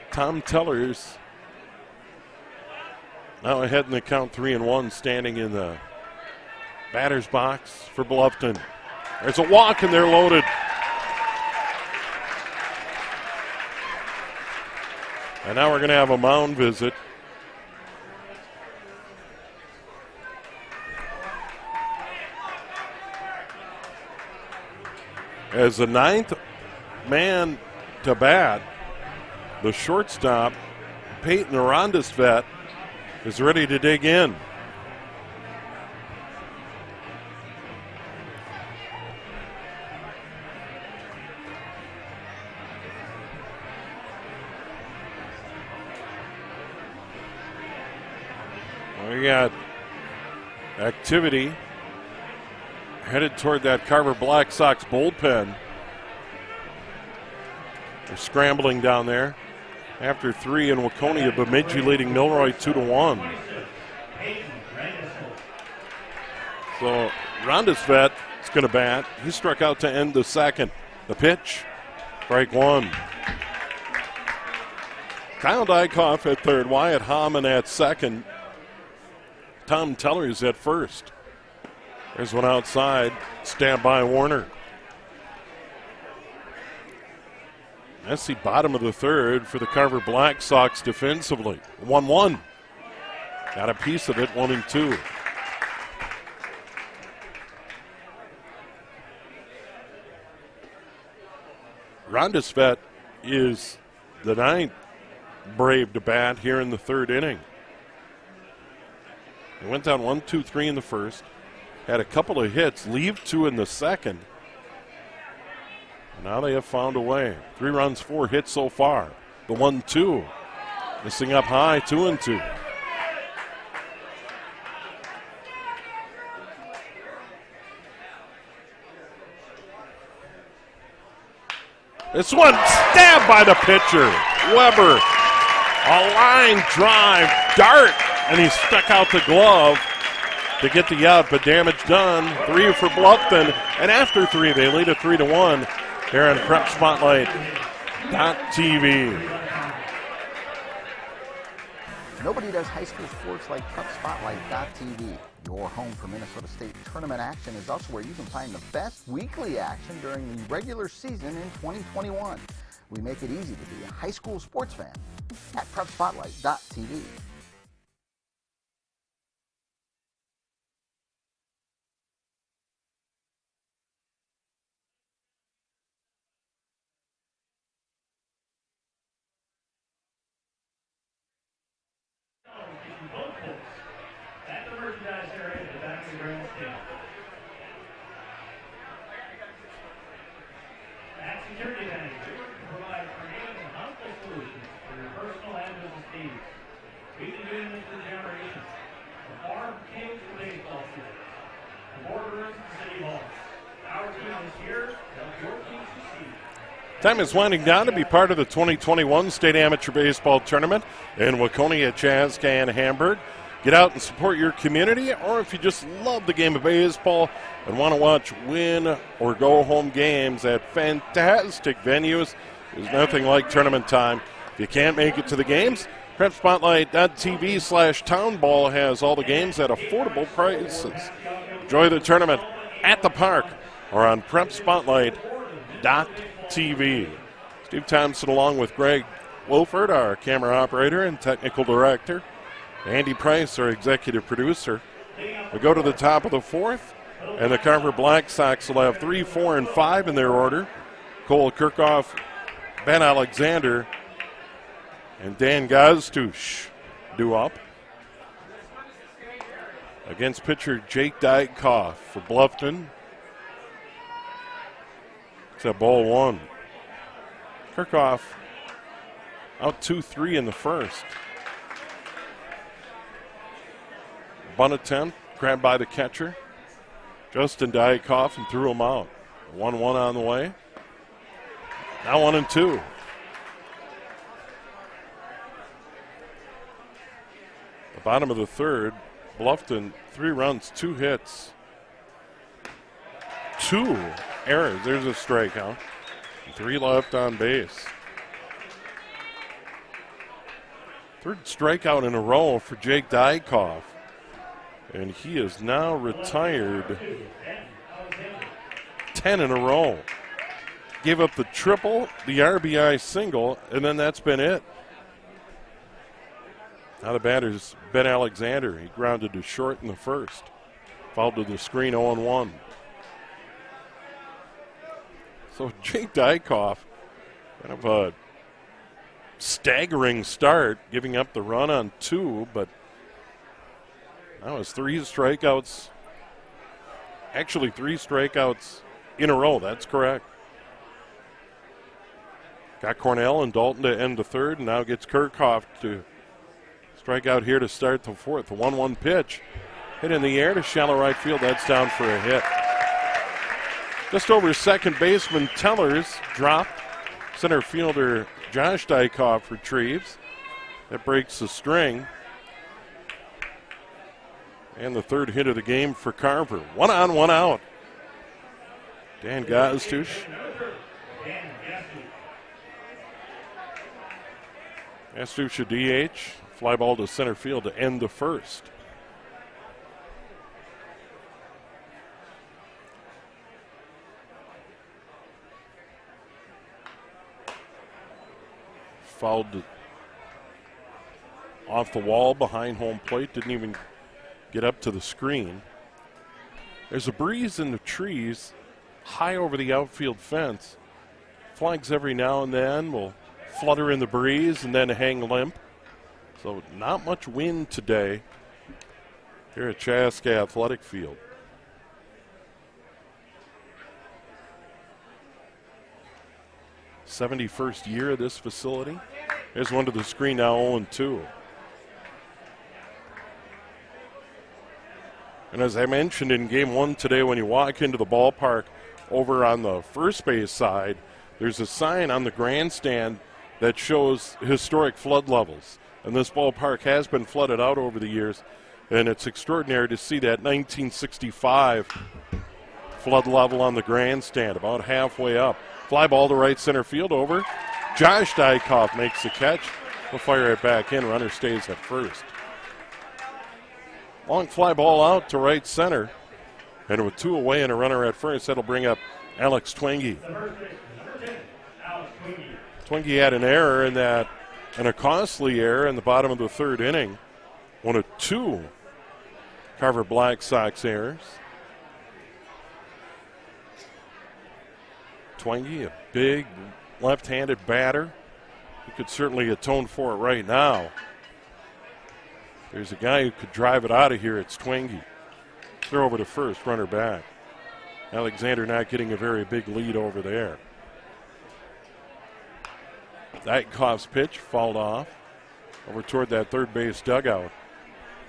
Tom Tellers now ahead in the count, 3-1, standing in the batter's box for Bluffton. There's a walk and they're loaded. And now we're going to have a mound visit. As the 9th man to bat, the shortstop, Peyton Arondisvet, is ready to dig in. We got activity headed toward that Carver Black Sox bullpen. They're scrambling down there. After 3 in Waconia, Bemidji leading Milroy 2-1. So Rondisvet is going to bat. He struck out to end the second. The pitch, strike 1. Kyle Dykoff at third. Wyatt Hammond at second. Tom Tellers at first. There's one outside. Stabbed by Warner. That's the bottom of the third for the Carver Black Sox defensively. 1-1. Got a piece of it, 1-2. Rondisvet is the 9th Brave to bat here in the third inning. They went down 1-2-3 in the first. Had a couple of hits, leave 2 in the second. And now they have found a way. 3 runs, 4 hits so far. The 1-2. Missing up high, 2-2. This one stabbed by the pitcher. Weber. A line drive, dart. And he stuck out the glove to get the out, but damage done. 3 for Bluffton, and after 3, they lead it 3-1 here on PrepSpotlight.tv. Nobody does high school sports like PrepSpotlight.tv, Your home for Minnesota State tournament action is also where you can find the best weekly action during the regular season in 2021. We make it easy to be a high school sports fan at PrepSpotlight.tv. At the merchandise area at the back of the grandstand. At Security Vendors, we work to provide creative and helpful solutions for your personal and business needs. We've been doing this for generations. The farm came to baseball fields, the boardrooms to city halls. Our team this year helps your team succeed. Time is winding down to be part of the 2021 State Amateur Baseball Tournament in Waconia, Chaska, and Hamburg. Get out and support your community, or if you just love the game of baseball and want to watch win or go home games at fantastic venues, there's nothing like tournament time. If you can't make it to the games, PrepSpotlight.tv/townball has all the games at affordable prices. Enjoy the tournament at the park or on PrepSpotlight.tv. Steve Thompson along with Greg Wilford, our camera operator and technical director. Andy Price, our executive producer. We go to the top of the fourth, and the Carver Black Sox will have 3, 4, and 5 in their order. Cole Kirchhoff, Ben Alexander, and Dan Gaztush due up. Against pitcher Jake Dykoff for Bluffton. It's at ball one. Kirchhoff out 2-3 in the first. Bunt attempt, grabbed by the catcher. Justin Dykoff and threw him out. 1-1 on the way. Now 1-2. The bottom of the third, Bluffton, 3 runs, 2 hits, 2 errors. There's a strikeout. 3 left on base. Third strikeout in a row for Jake Dykoff. And he is now retired 10 in a row. Gave up the triple, the RBI single, and then that's been it. Now the batter's Ben Alexander. He grounded to short in the first. Fouled to the screen 0-1. So Jake Dykoff, kind of a staggering start, giving up the run on 2, but that was 3 strikeouts. Actually, 3 strikeouts in a row. That's correct. Got Cornell and Dalton to end the third, and now gets Kirchhoff to strike out here to start the fourth. The 1-1 pitch. Hit in the air to shallow right field. That's down for a hit. Just over second baseman Tellers dropped. Center fielder Josh Dykoff retrieves. That breaks the string. And the third hit of the game for Carver. 1 on, 1 out. Dan Gaztush. Gaztush a DH. Fly ball to center field to end the first. Fouled off the wall behind home plate. Didn't even get up to the screen. There's a breeze in the trees high over the outfield fence. Flags every now and then will flutter in the breeze and then hang limp. So not much wind today here at Chaska Athletic Field. '71st year of this facility. There's one to the screen now, 0-2. And as I mentioned in game 1 today, when you walk into the ballpark over on the first base side, there's a sign on the grandstand that shows historic flood levels. And this ballpark has been flooded out over the years, and it's extraordinary to see that 1965 flood level on the grandstand, about halfway up. Fly ball to right center field over. Josh Dykoff makes the catch. We'll fire it back in. Runner stays at first. Long fly ball out to right center. And with 2 away and a runner at first, that'll bring up Alex Twenge. Twenge had an error in that, and a costly error in the bottom of the 3rd inning. One of 2 Carver Black Sox errors. Twenge, a big left-handed batter. He could certainly atone for it right now. There's a guy who could drive it out of here. It's Twenge. Throw over to first, runner back. Alexander not getting a very big lead over there. Dykoff's pitch fouled off over toward that third base dugout.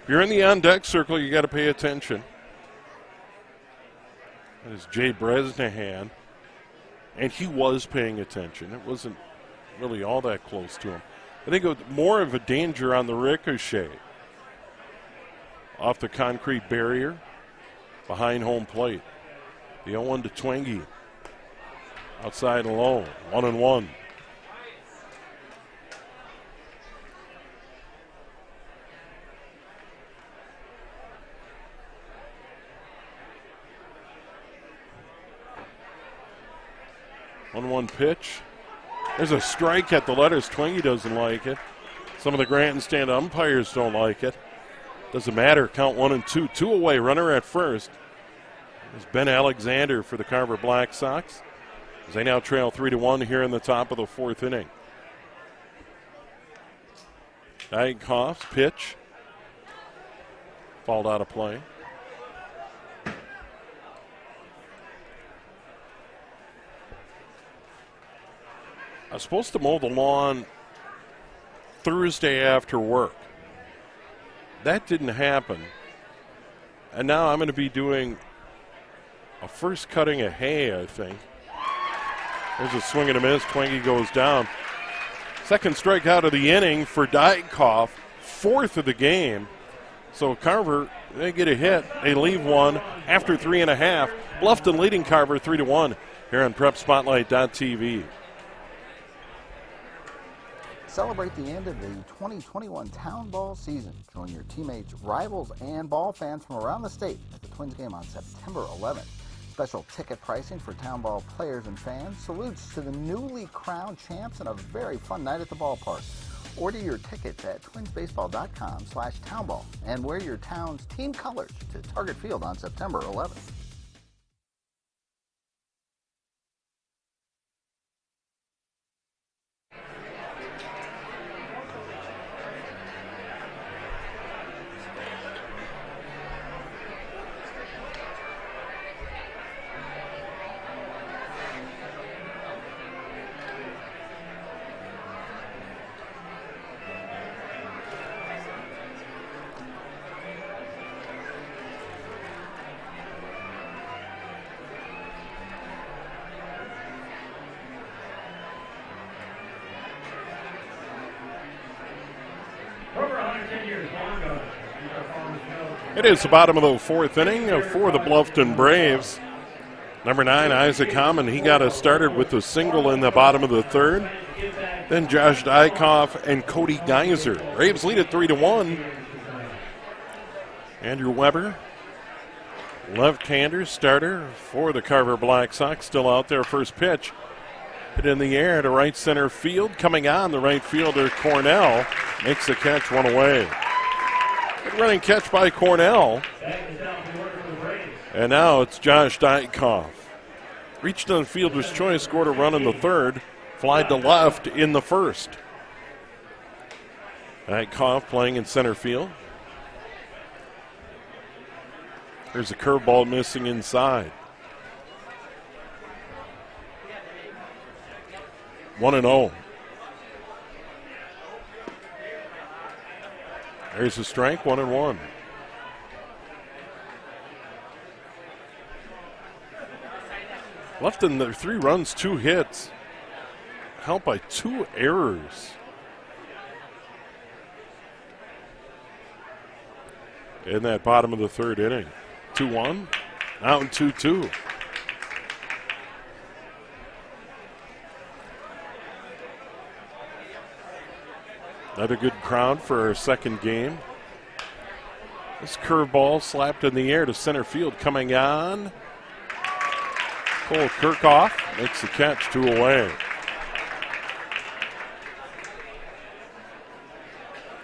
If you're in the on-deck circle, you got to pay attention. That is Jay Bresnahan, and he was paying attention. It wasn't really all that close to him. I think it was more of a danger on the ricochet. Off the concrete barrier, behind home plate. The 0-1 to Twenge. Outside and low, 1-1. One pitch. There's a strike at the letters. Twenge doesn't like it. Some of the grandstand umpires don't like it. Doesn't matter. Count 1-2. 2 away. Runner at first. There's Ben Alexander for the Carver Black Sox, as they now trail 3-1 here in the top of the 4th inning. Dykoff's pitch fouled out of play. I was supposed to mow the lawn Thursday after work. That didn't happen. And now I'm going to be doing a first cutting of hay, I think. There's a swing and a miss. Twenge goes down. Second strikeout of the inning for Dykoff. 4th of the game. So Carver, they get a hit. They leave one after 3.5. Bluffton leading Carver 3-1 here on PrepSpotlight.tv. Celebrate the end of the 2021 Town Ball season. Join your teammates, rivals, and ball fans from around the state at the Twins game on September 11th. Special ticket pricing for Town Ball players and fans. Salutes to the newly crowned champs and a very fun night at the ballpark. Order your tickets at twinsbaseball.com/townball and wear your town's team colors to Target Field on September 11th. It is the bottom of the 4th inning for the Bluffton Braves. Number 9, Isaac Hammond, he got us started with a single in the bottom of the 3rd. Then Josh Dykoff and Cody Geiser. Braves lead at 3-1. Andrew Weber, left-hander starter for the Carver Black Sox, still out there. First pitch, hit in the air to right center field. Coming on, the right fielder Cornell makes the catch, 1 away. Good running catch by Cornell. And now it's Josh Dykoff. Reached on fielder's choice, scored a run in the 3rd, flied to left in the 1st. Dykoff playing in center field. There's a curveball missing inside. 1-0. There's a strike, 1-1. Bluffton, their 3 runs, 2 hits. Helped by 2 errors. In that bottom of the 3rd inning. 2-1, now in 2-2. Another good crowd for our second game. This curveball slapped in the air to center field. Coming on, Cole Kirchhoff makes the catch, 2 away.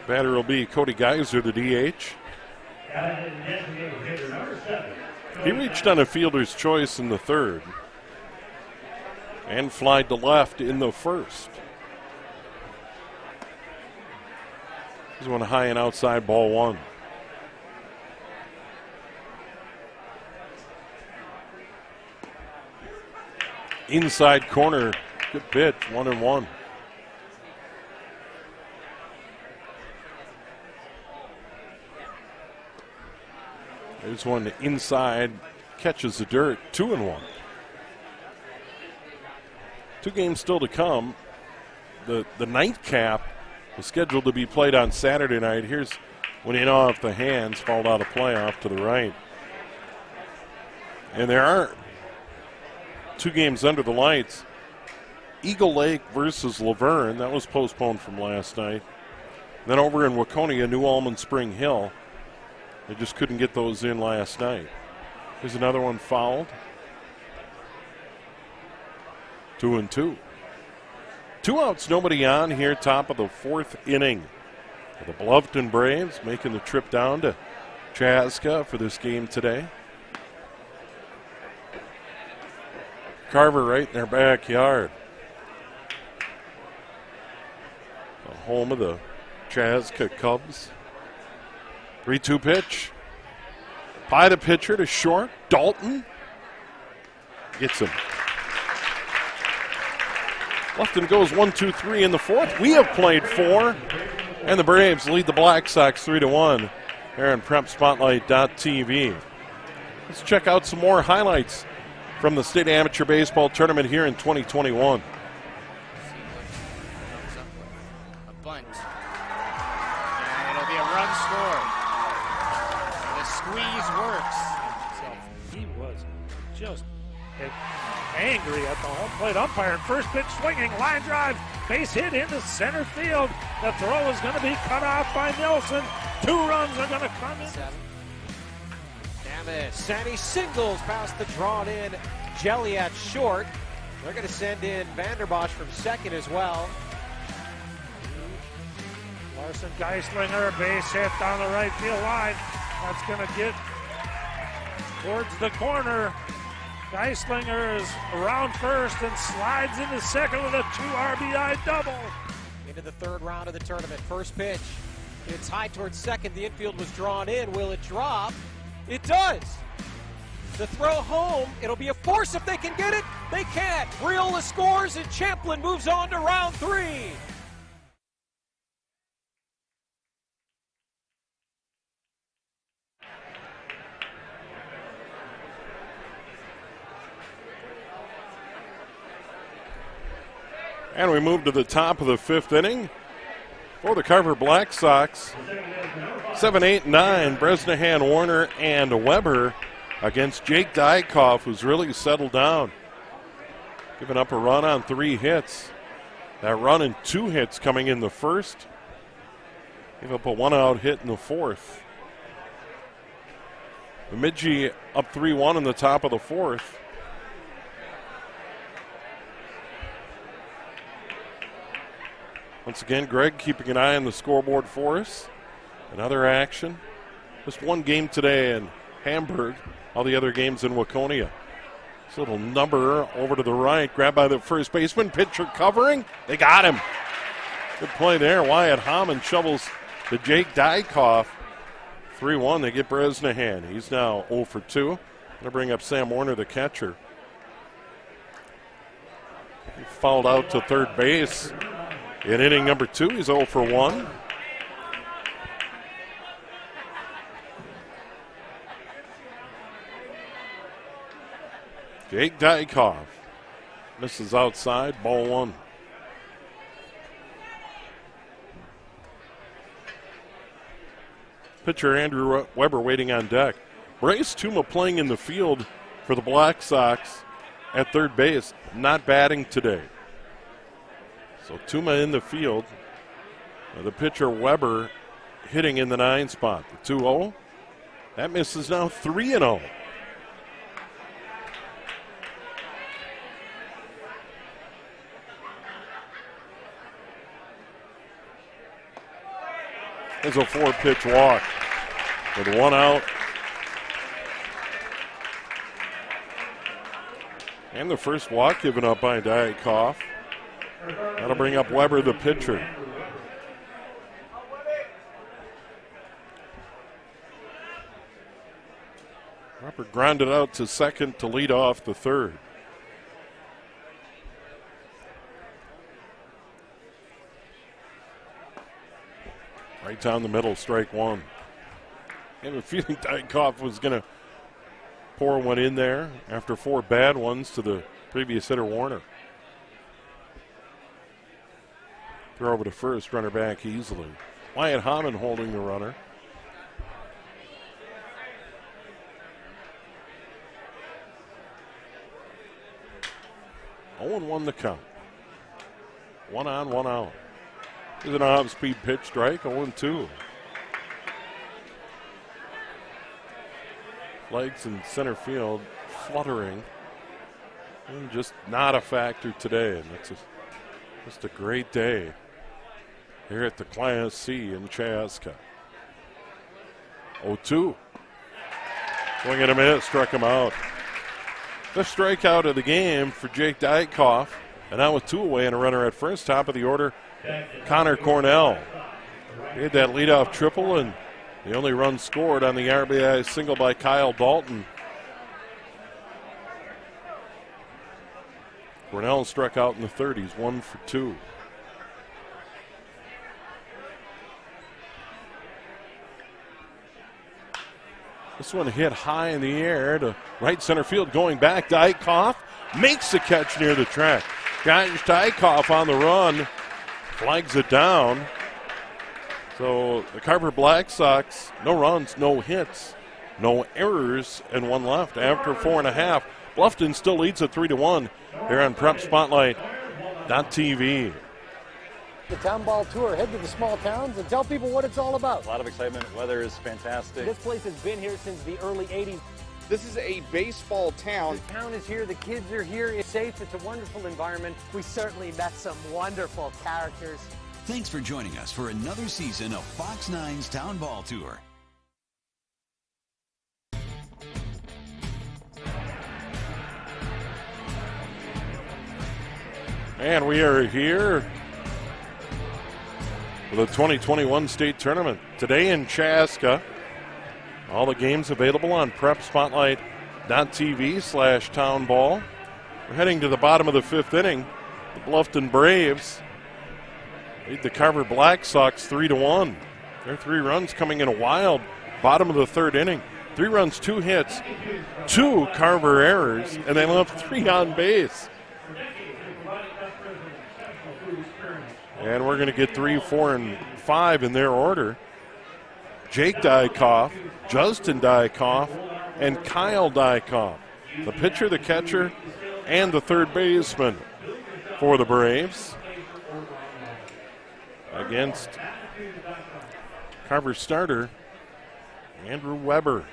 Batter will be Cody Geiser, the DH. He reached on a fielder's choice in the third and flied to left in the first. This one high and outside, ball 1. Inside corner, good pitch, 1-1. There's one inside, catches the dirt, 2-1. 2 games still to come. The nightcap was scheduled to be played on Saturday night. Here's one in off the hands, fouled out of play off to the right. And there are 2 games under the lights. Eagle Lake versus Laverne, that was postponed from last night. Then over in Waconia, New Ulm, Spring Hill. They just couldn't get those in last night. There's another one fouled. 2-2. 2 outs, nobody on here, top of the 4th inning. The Bluffton Braves making the trip down to Chaska for this game today. Carver right in their backyard. The home of the Chaska Cubs. 3-2 pitch. By the pitcher to short. Dalton gets him. Bluffton goes 1-2-3 in the 4th. We have played 4. And the Braves lead the Black Sox 3-1 here on PrepSpotlight.tv. Let's check out some more highlights from the State Amateur Baseball Tournament here in 2021. A bunt. And it'll be a run scored. The squeeze works. He was just angry at the home plate umpire. First pitch swinging, line drive, base hit into center field. The throw is going to be cut off by Nelson. 2 runs are going to come in. Damn it. Sandy singles past the drawn in Jelly at short. They're going to send in Vanderbosch from second as well. Larson Geislinger, base hit down the right field line. That's going to get towards the corner. Geislinger is around first and slides into second with a 2 RBI double. Into the 3rd round of the tournament. First pitch. It's high towards second. The infield was drawn in. Will it drop? It does. The throw home. It'll be a force if they can get it. They can't. Riola scores and Champlin moves on to round 3. And we move to the top of the 5th inning for the Carver Black Sox. 7, 8, 9, Bresnahan, Warner, and Weber against Jake Dykoff, who's really settled down. Giving up a run on 3 hits. That run and 2 hits coming in the first. Gave up a 1-out hit in the 4th. Bemidji up 3-1 in the top of the 4th. Once again, Greg keeping an eye on the scoreboard for us. Another action. Just 1 game today in Hamburg. All the other games in Waconia. This little number over to the right. Grabbed by the first baseman. Pitcher covering. They got him. Good play there. Wyatt Hammond shovels to Jake Dykoff. 3-1. They get Bresnahan. He's now 0 for 2. Going to bring up Sam Warner, the catcher. He fouled out to third base. In inning number 2, he's 0 for 1. Jake Dykoff misses outside, ball 1. Pitcher Andrew Weber waiting on deck. Bryce Tuma playing in the field for the Black Sox at third base, not batting today. So Tuma in the field. The pitcher Weber hitting in the 9 spot. The 2-0 That miss is now 3-0. There's a 4-pitch walk with 1 out. And the first walk given up by Dykoff. That'll bring up Weber, the pitcher. Weber grounded out to second to lead off the third. Right down the middle, strike one. I have a feeling Dykoff was going to pour one in there after 4 bad ones to the previous hitter, Warner. Throw over to first, runner back easily. Wyatt Hammond holding the runner. Owen won the count. 1 on, 1 out. There's an off-speed pitch strike, 0-2. Flags in center field fluttering. And just not a factor today. And it's just a great day here at the Class C in Chaska. 0-2. Swing and a miss, struck him out. The strikeout of the game for Jake Dykoff. And now with 2 away and a runner at first, top of the order, Connor Cornell. He had that leadoff triple, and the only run scored on the RBI single by Kyle Dalton. Cornell struck out in the 30s, 1 for 2. This one hit high in the air to right center field. Going back, Dykoff makes the catch near the track. Josh Dykoff on the run, flags it down. So the Carver Black Sox, no runs, no hits, no errors, and 1 left after 4.5. Bluffton still leads at 3-1 here on Prep Spotlight.tv. The Town Ball Tour. Head to the small towns and tell people what it's all about. A lot of excitement. Weather is fantastic. This place has been here since the early 80s. This is a baseball town. The town is here. The kids are here. It's safe. It's a wonderful environment. We certainly met some wonderful characters. Thanks for joining us for another season of Fox 9's Town Ball Tour. And we are here for the 2021 state tournament. Today in Chaska. All the games available on PrepSpotlight.tv/townball. We're heading to the bottom of the 5th inning. The Bluffton Braves lead the Carver Black Sox 3-1. Their 3 runs coming in a wild bottom of the 3rd inning. 3 runs, 2 hits, 2 Carver errors, and they left 3 on base. And we're going to get 3, 4, and 5 in their order. Jake Dykoff, Justin Dykoff, and Kyle Dykoff. The pitcher, the catcher, and the third baseman for the Braves. Against Carver starter, Andrew Weber.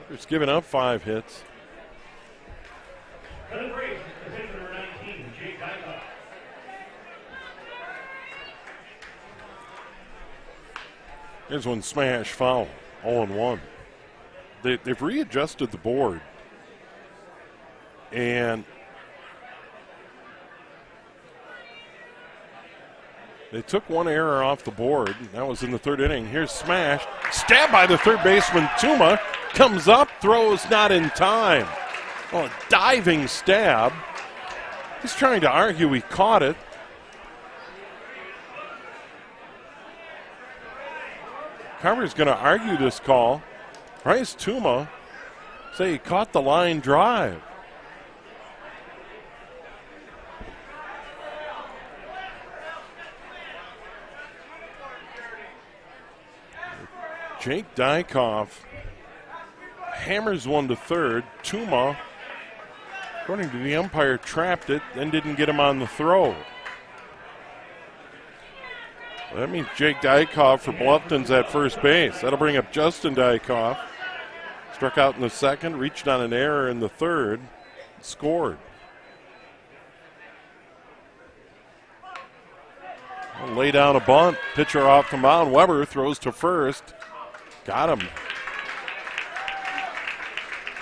Weber's given up 5 hits. Here's one smash foul, 0-1. They've readjusted the board. And they took 1 error off the board. That was in the 3rd inning. Here's smash. Stabbed by the third baseman, Tuma. Comes up, throws not in time. Oh, a diving stab. He's trying to argue he caught it. Carver's going to argue this call. Bryce Tuma say he caught the line drive. Jake Dykoff hammers one to third. Tuma, according to the umpire, trapped it, then didn't get him on the throw. That means Jake Dykoff for Bluffton's at first base. That'll bring up Justin Dykoff. Struck out in the second, reached on an error in the third, scored. We'll lay down a bunt. Pitcher off the mound. Weber throws to first. Got him.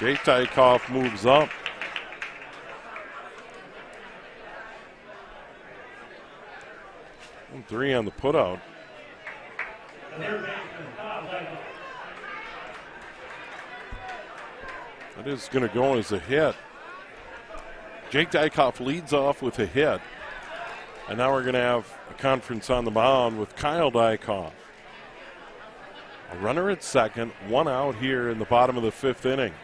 Jake Dykoff moves up. And 3 on the putout. That is going to go as a hit. Jake Dykoff leads off with a hit. And now we're going to have a conference on the mound with Kyle Dykoff. A runner at second, 1 out here in the bottom of the 5th inning.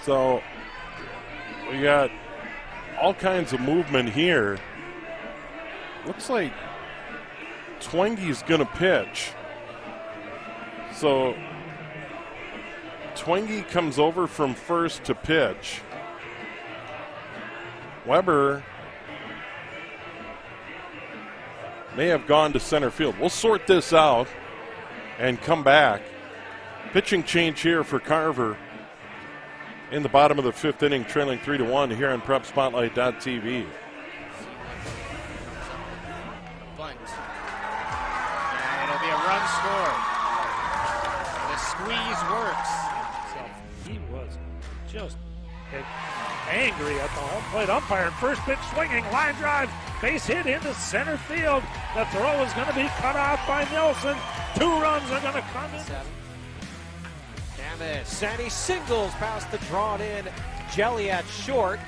So we got all kinds of movement here. Looks like Twenge's going to pitch. So Twenge comes over from first to pitch. Weber may have gone to center field. We'll sort this out and come back. Pitching change here for Carver in the bottom of the 5th inning, trailing 3-1 here on PrepSpotlight.tv. Bunt. And it'll be a run score. The squeeze works. He was just angry at the home plate umpire. First pitch swinging, line drive, base hit into center field. The throw is going to be cut off by Nelson. 2 runs are going to come in. Sandy singles past the drawn in Jelly at short.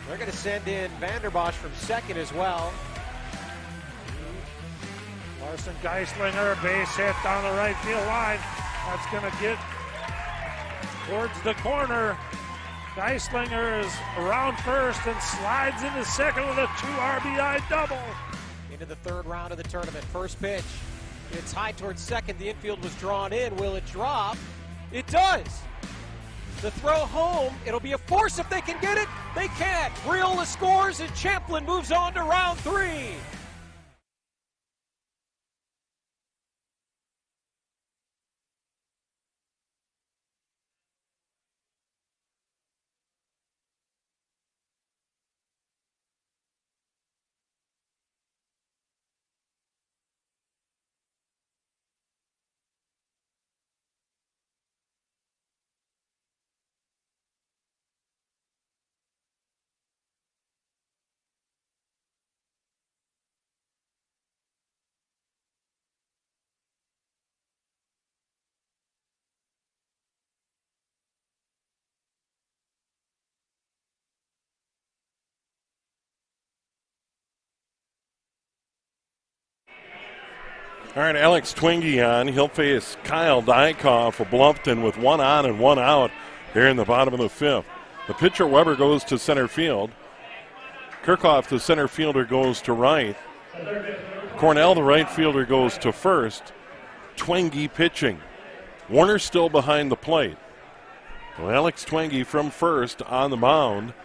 They're going to send in Vanderbosch from second as well. Larson Geislinger, base hit down the right field line. That's going to get towards the corner. Geislinger is around first and slides into second with a 2 RBI double. Into the 3rd round of the tournament. First pitch. It's high towards second. The infield was drawn in. Will it drop? It does. The throw home, it'll be a force if they can get it. They can't. Riola scores and Champlin moves on to round 3. All right, Alex Twenge on. He'll face Kyle Dykoff of Bluffton with 1 on and 1 out here in the bottom of the 5th. The pitcher, Weber, goes to center field. Kirchhoff, the center fielder, goes to right. Cornell, the right fielder, goes to first. Twenge pitching. Warner still behind the plate. So Alex Twenge from first on the mound.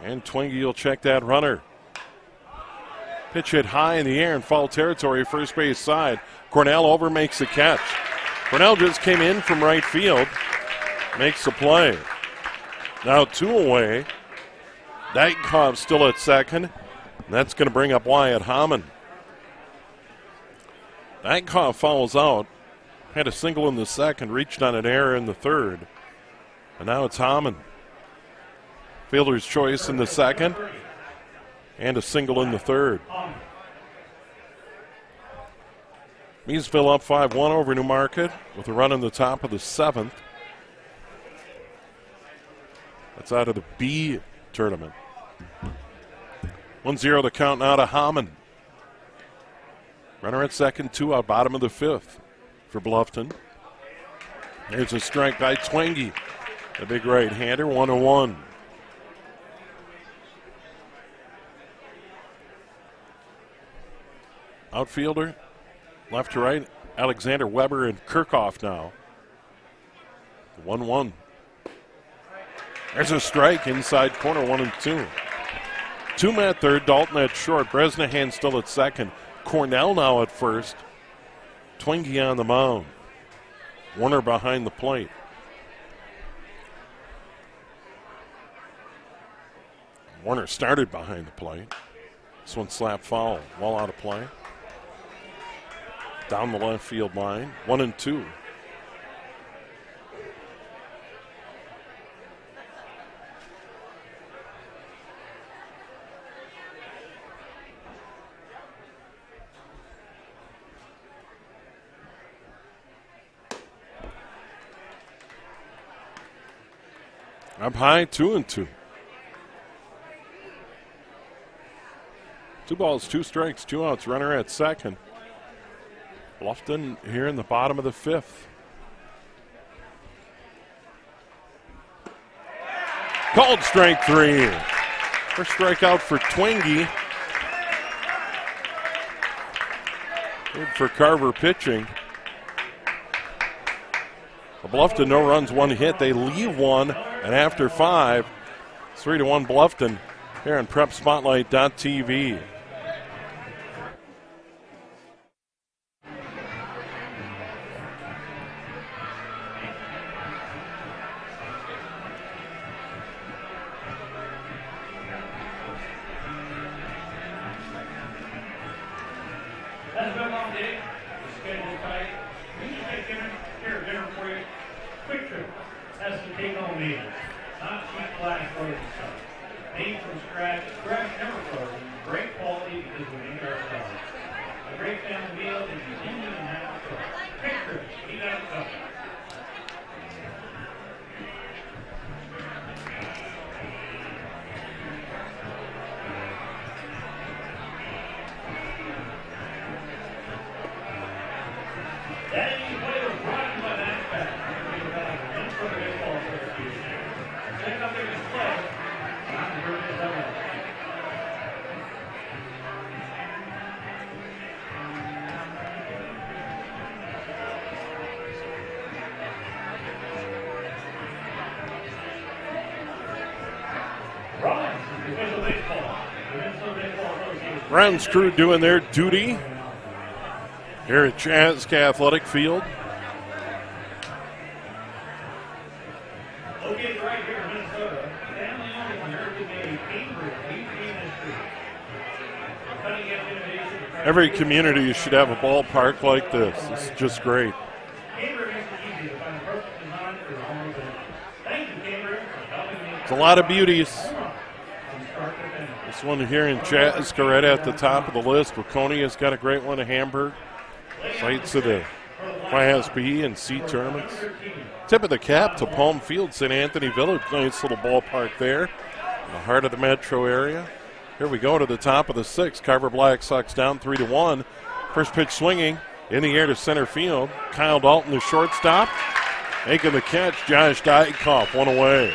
And Twenge will check that runner. Pitch hit high in the air in foul territory, first base side. Cornell over, makes the catch. Cornell just came in from right field, makes the play. Now 2 away. Dykoff still at second. And that's going to bring up Wyatt Hammond. Dykoff fouls out. Had a single in the second, reached on an error in the third. And now it's Hammond. Fielder's choice in the second. And a single in the third. Measville up 5-1 over Newmarket with a run in the top of the 7th. That's out of the B tournament. 1-0 the count now to Hammond. Runner at second, 2 out, bottom of the 5th for Bluffton. There's a strike by Twenge, the big right-hander, 1-1. Outfielder, left to right, Alexander, Weber, and Kirchhoff now. 1-1. There's a strike inside corner, 1-2. Toom at third, Dalton at short, Bresnahan still at second, Cornell now at first, Twenge on the mound, Warner behind the plate. Warner started behind the plate. This one slapped foul, well out of play. Down the left field line, 1-2. Up high, 2-2. 2 balls, 2 strikes, 2 outs, runner at second. Bluffton here in the bottom of the 5th. Called strike 3. First strikeout for Twenge. Good for Carver pitching. Bluffton, no runs, 1 hit. They leave 1, and after 5, 3-1 Bluffton here on PrepSpotlight.tv. That's been a long day. The schedule's tight. We need to take dinner. Here, dinner for you. Quick Trip has to take home meals. Not cheap flash frozen stuff. Made from scratch, fresh, never frozen. Great quality because we made it ourselves. A great family meal is the engine and half cook. Quick Trip, eat out of cup. Browns crew doing their duty here at Chaska Athletic Field. Located right here in Minnesota, family owned and American made Cambridge, cutting edge innovation. Every community should have a ballpark like this. It's just great. Cambridge makes it easy to find the perfect design for your home event. Thank you, Cambridge, for helping me. It's a lot of beauties. From start to finish. This one here in Chaska right at the top of the list. Waconia's got a great one at Hamburg. Sites of the Class B and C tournaments. Tip of the cap to Palm Field, St. Anthony Village. Nice little ballpark there in the heart of the metro area. Here we go to the top of the 6th. Carver Black Sox down 3-1. First pitch swinging in the air to center field. Kyle Dalton, the shortstop. Making the catch, Josh Dykoff, 1 away.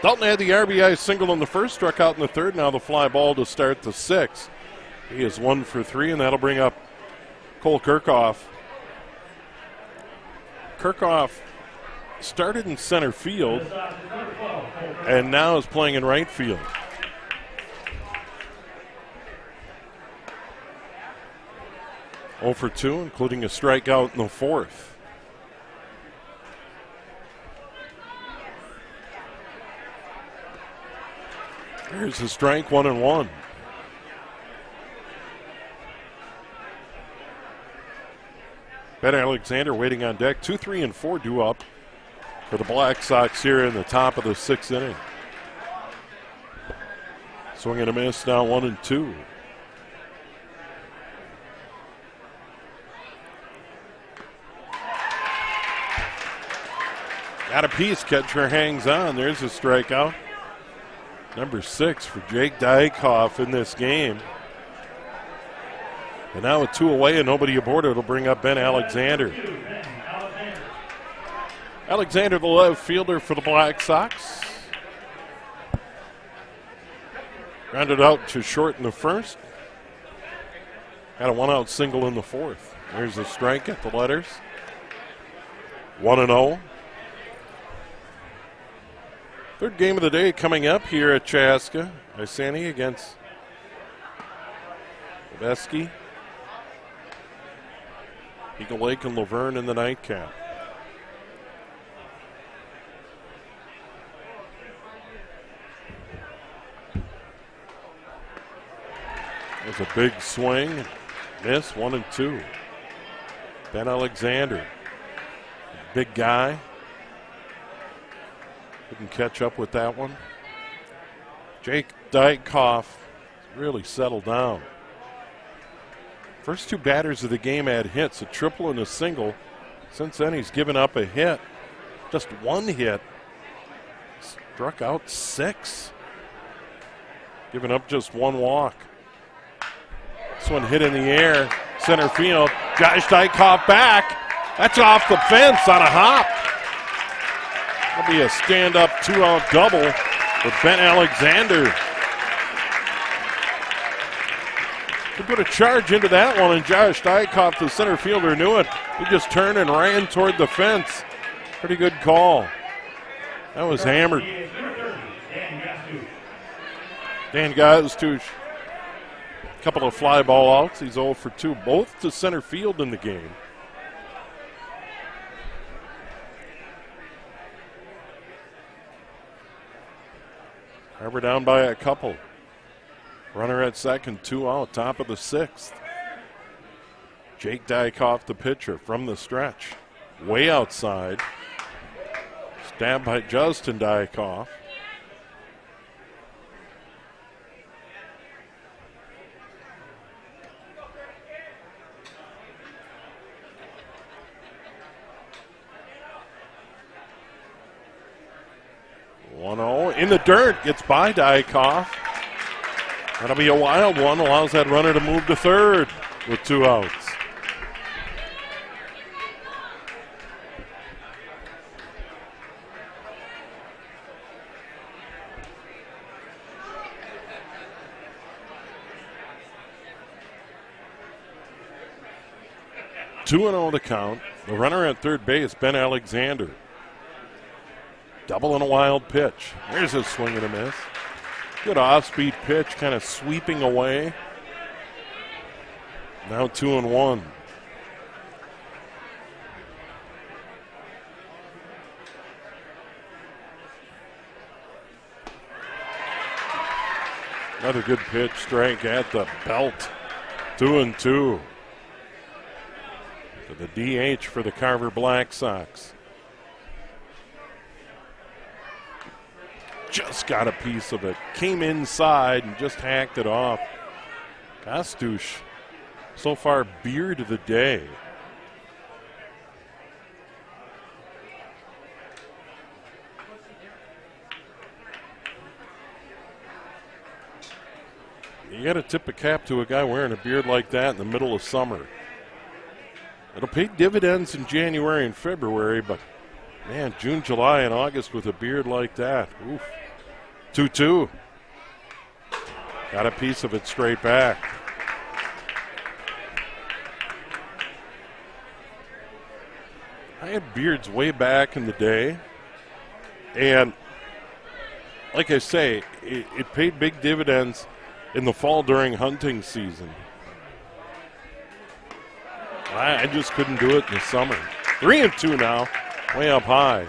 Dalton had the RBI single in the first, struck out in the third. Now the fly ball to start the 6th. He is 1 for 3, and that'll bring up Cole Kirchhoff. Kirchhoff started in center field and now is playing in right field. Oh for 2, including a strikeout in the 4th. Here's the strike, 1-1. Ben Alexander waiting on deck. 2, 3, and 4 due up for the Black Sox here in the top of the 6th inning. Swing and a miss, now 1-2. Got a piece, catcher hangs on. There's a strikeout. Number 6 for Jake Dykoff in this game. And now with 2 away and nobody aboard, it'll bring up Ben Alexander. Alexander, the left fielder for the Black Sox. Grounded out to short in the first. Got a 1-out single in the fourth. There's a strike at the letters. 1-0. Third game of the day coming up here at Chaska. Isani against Leveski. Eagle Lake and Laverne in the nightcap. There's a big swing. Miss, 1-2. Ben Alexander. Big guy. Couldn't catch up with that one. Jake Dykoff really settled down. First two batters of the game had hits, a triple and a single. Since then, he's given up a hit. Just one hit. Struck out 6. Giving up just one walk. This one hit in the air, center field. Josh Dykoff back. That's off the fence on a hop. That'll be a stand-up 2-out double for Ben Alexander. He put a charge into that one, and Josh Dykoff, the center fielder, knew it. He just turned and ran toward the fence. Pretty good call. That was hammered. Dan Gaztush. A couple of fly ball outs. He's 0 for 2, both to center field in the game. Carver down by a couple. Runner at second, 2 out, top of the 6th. Jake Dykoff, the pitcher, from the stretch. Way outside. Stabbed by Justin Dykoff. In the dirt, gets by Dykoff. That'll be a wild one, allows that runner to move to third with 2 outs. Two and 0 to count. The runner at third base, Ben Alexander. Double and a wild pitch. There's a swing and a miss. Good off-speed pitch, kind of sweeping away. Now 2-1. Another good pitch, strike at the belt. 2-2. To the DH for the Carver Black Sox. Just got a piece of it. Came inside and just hacked it off. Gaztush, so far, beard of the day. You got to tip a cap to a guy wearing a beard like that in the middle of summer. It'll pay dividends in January and February, but man, June, July, and August with a beard like that. Oof. 2-2. Got a piece of it straight back. I had beards way back in the day. And like I say, it paid big dividends in the fall during hunting season. I just couldn't do it in the summer. 3-2 now. Way up high.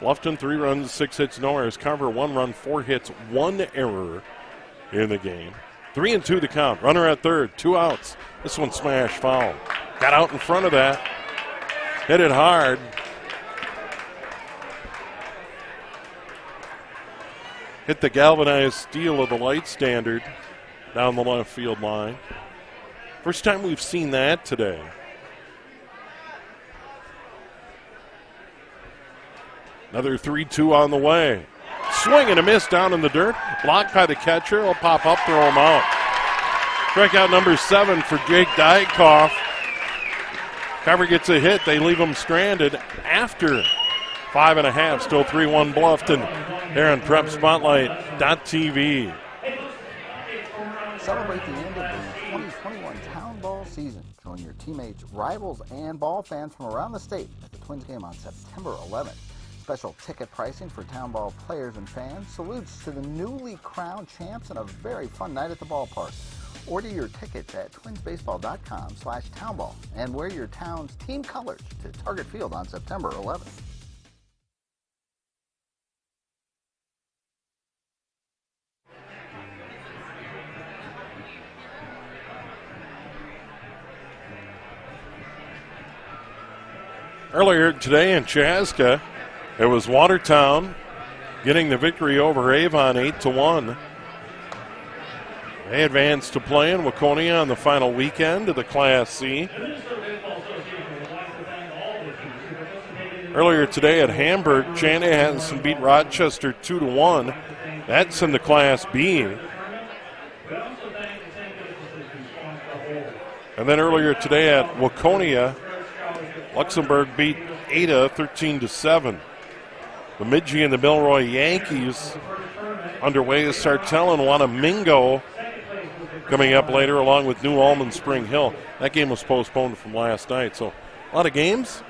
Bluffton 3 runs, 6 hits, no errors. Carver 1 run, 4 hits, 1 error in the game. 3-2 to count. Runner at third, 2 outs. This one smashed foul. Got out in front of that. Hit it hard. Hit the galvanized steel of the light standard down the left field line. First time we've seen that today. Another 3-2 on the way. Swing and a miss down in the dirt. Blocked by the catcher. He'll pop up, throw him out. Strikeout number 7 for Jake Dykoff. Carver gets a hit. They leave him stranded after 5.5. Still 3-1 Bluffton here on PrepSpotlight.tv. celebrate the end of the 2021 Town Ball season. Join your teammates, rivals, and ball fans from around the state at the Twins game on September 11th. Special ticket pricing for Town Ball players and fans, salutes to the newly crowned champs, and a very fun night at the ballpark. Order your tickets at twinsbaseball.com/townball and wear your town's team colors to Target Field on September 11th. Earlier today in Chaska, it was Watertown getting the victory over Avon 8-1. They advanced to play in Waconia on the final weekend of the Class C. Earlier today at Hamburg, Chanhassen beat Rochester 2-1. That's in the Class B. And then earlier today at Waconia, Luxembourg beat Ada 13-7. Bemidji and the Milroy Yankees underway as Sartell and Wanamingo coming up later, along with New Ulm and Spring Hill. That game was postponed from last night. So a lot of games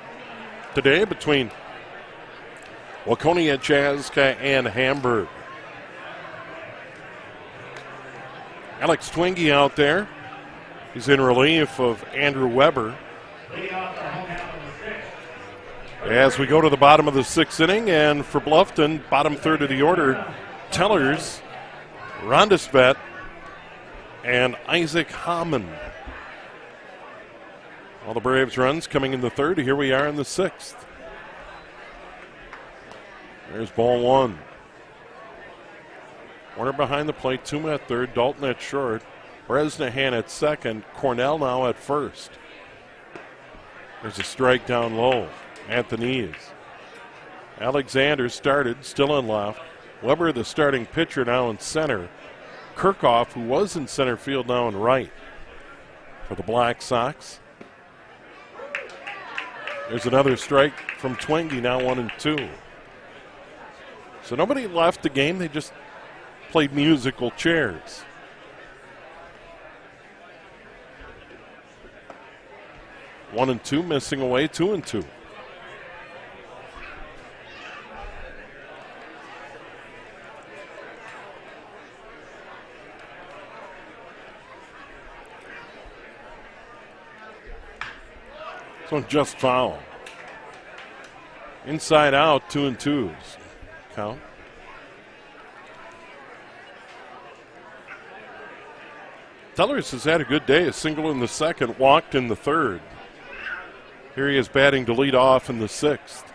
today between Waconia, Chaska, and Hamburg. Alex Twenge out there. He's in relief of Andrew Weber. As we go to the bottom of the sixth inning, and for Bluffton, bottom third of the order, Tellers, Rondesvet, and Isaac Hammond. All the Braves runs coming in the third. Here we are in the sixth. There's ball one. Warner behind the plate, Tooma at third, Dalton at short, Bresnahan at second, Cornell now at first. There's a strike down low at the knees. Alexander started, still in left. Weber, the starting pitcher, now in center. Kirchhoff, who was in center field, now in right for the Black Sox. There's another strike from Twenge, now 1-2. So nobody left the game. They just played musical chairs. One and two, missing away, 2-2. So just foul. Inside out, 2-2 count. Tellers has had a good day. A single in the second, walked in the third. Here he is batting to lead off in the sixth.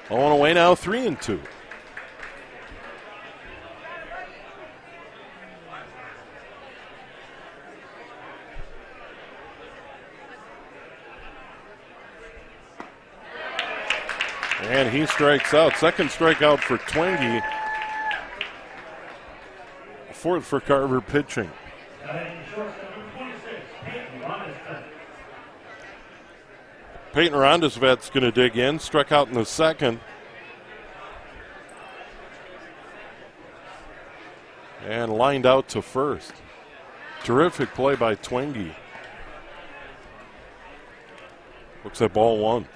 0 away now, 3-2. And he strikes out. Second strikeout for Twenge. Fourth for Carver pitching. Peyton Rondesvet's going to dig in. Struck out in the second. And lined out to first. Terrific play by Twenge. Looks at ball one.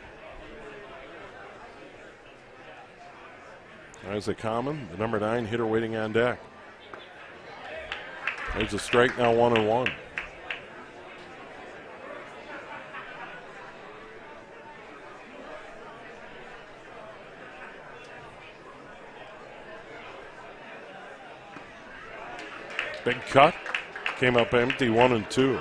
Isaac Hammond, the number 9 hitter, waiting on deck. There's a strike, now 1-1. Big cut, came up empty, 1-2.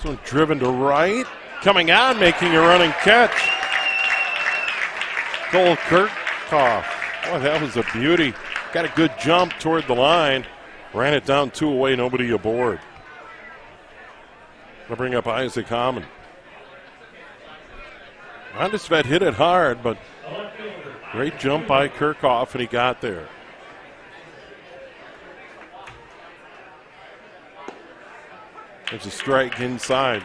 One driven to right, coming on, making a running catch. Cole Kirchhoff. Boy, that was a beauty. Got a good jump toward the line. Ran it down 2 away, nobody aboard. Gonna bring up Isaac Hammond. Rondesvet hit it hard, but great jump by Kirchhoff, and he got there. There's a strike inside.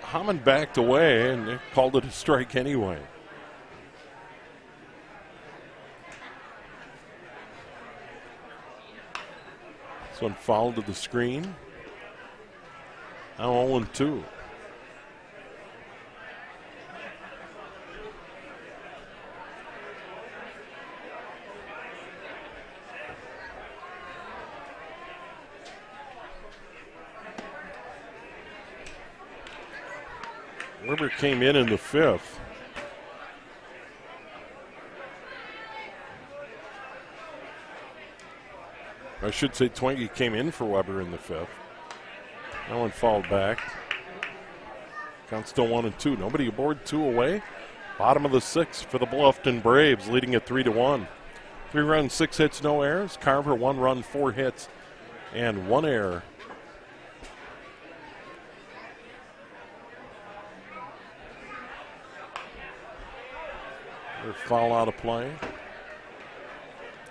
Hammond backed away, and they called it a strike anyway. This one fouled to the screen. Now 0-2. Weber came in the fifth. I should say Twenge came in for Weber in the fifth. That one fouled back. Count still 1-2. Nobody aboard, 2 away. Bottom of the sixth for the Bluffton Braves, leading at 3-1. 3 runs, 6 hits, no errors. Carver 1 run, 4 hits, and 1 error. Their foul out of play.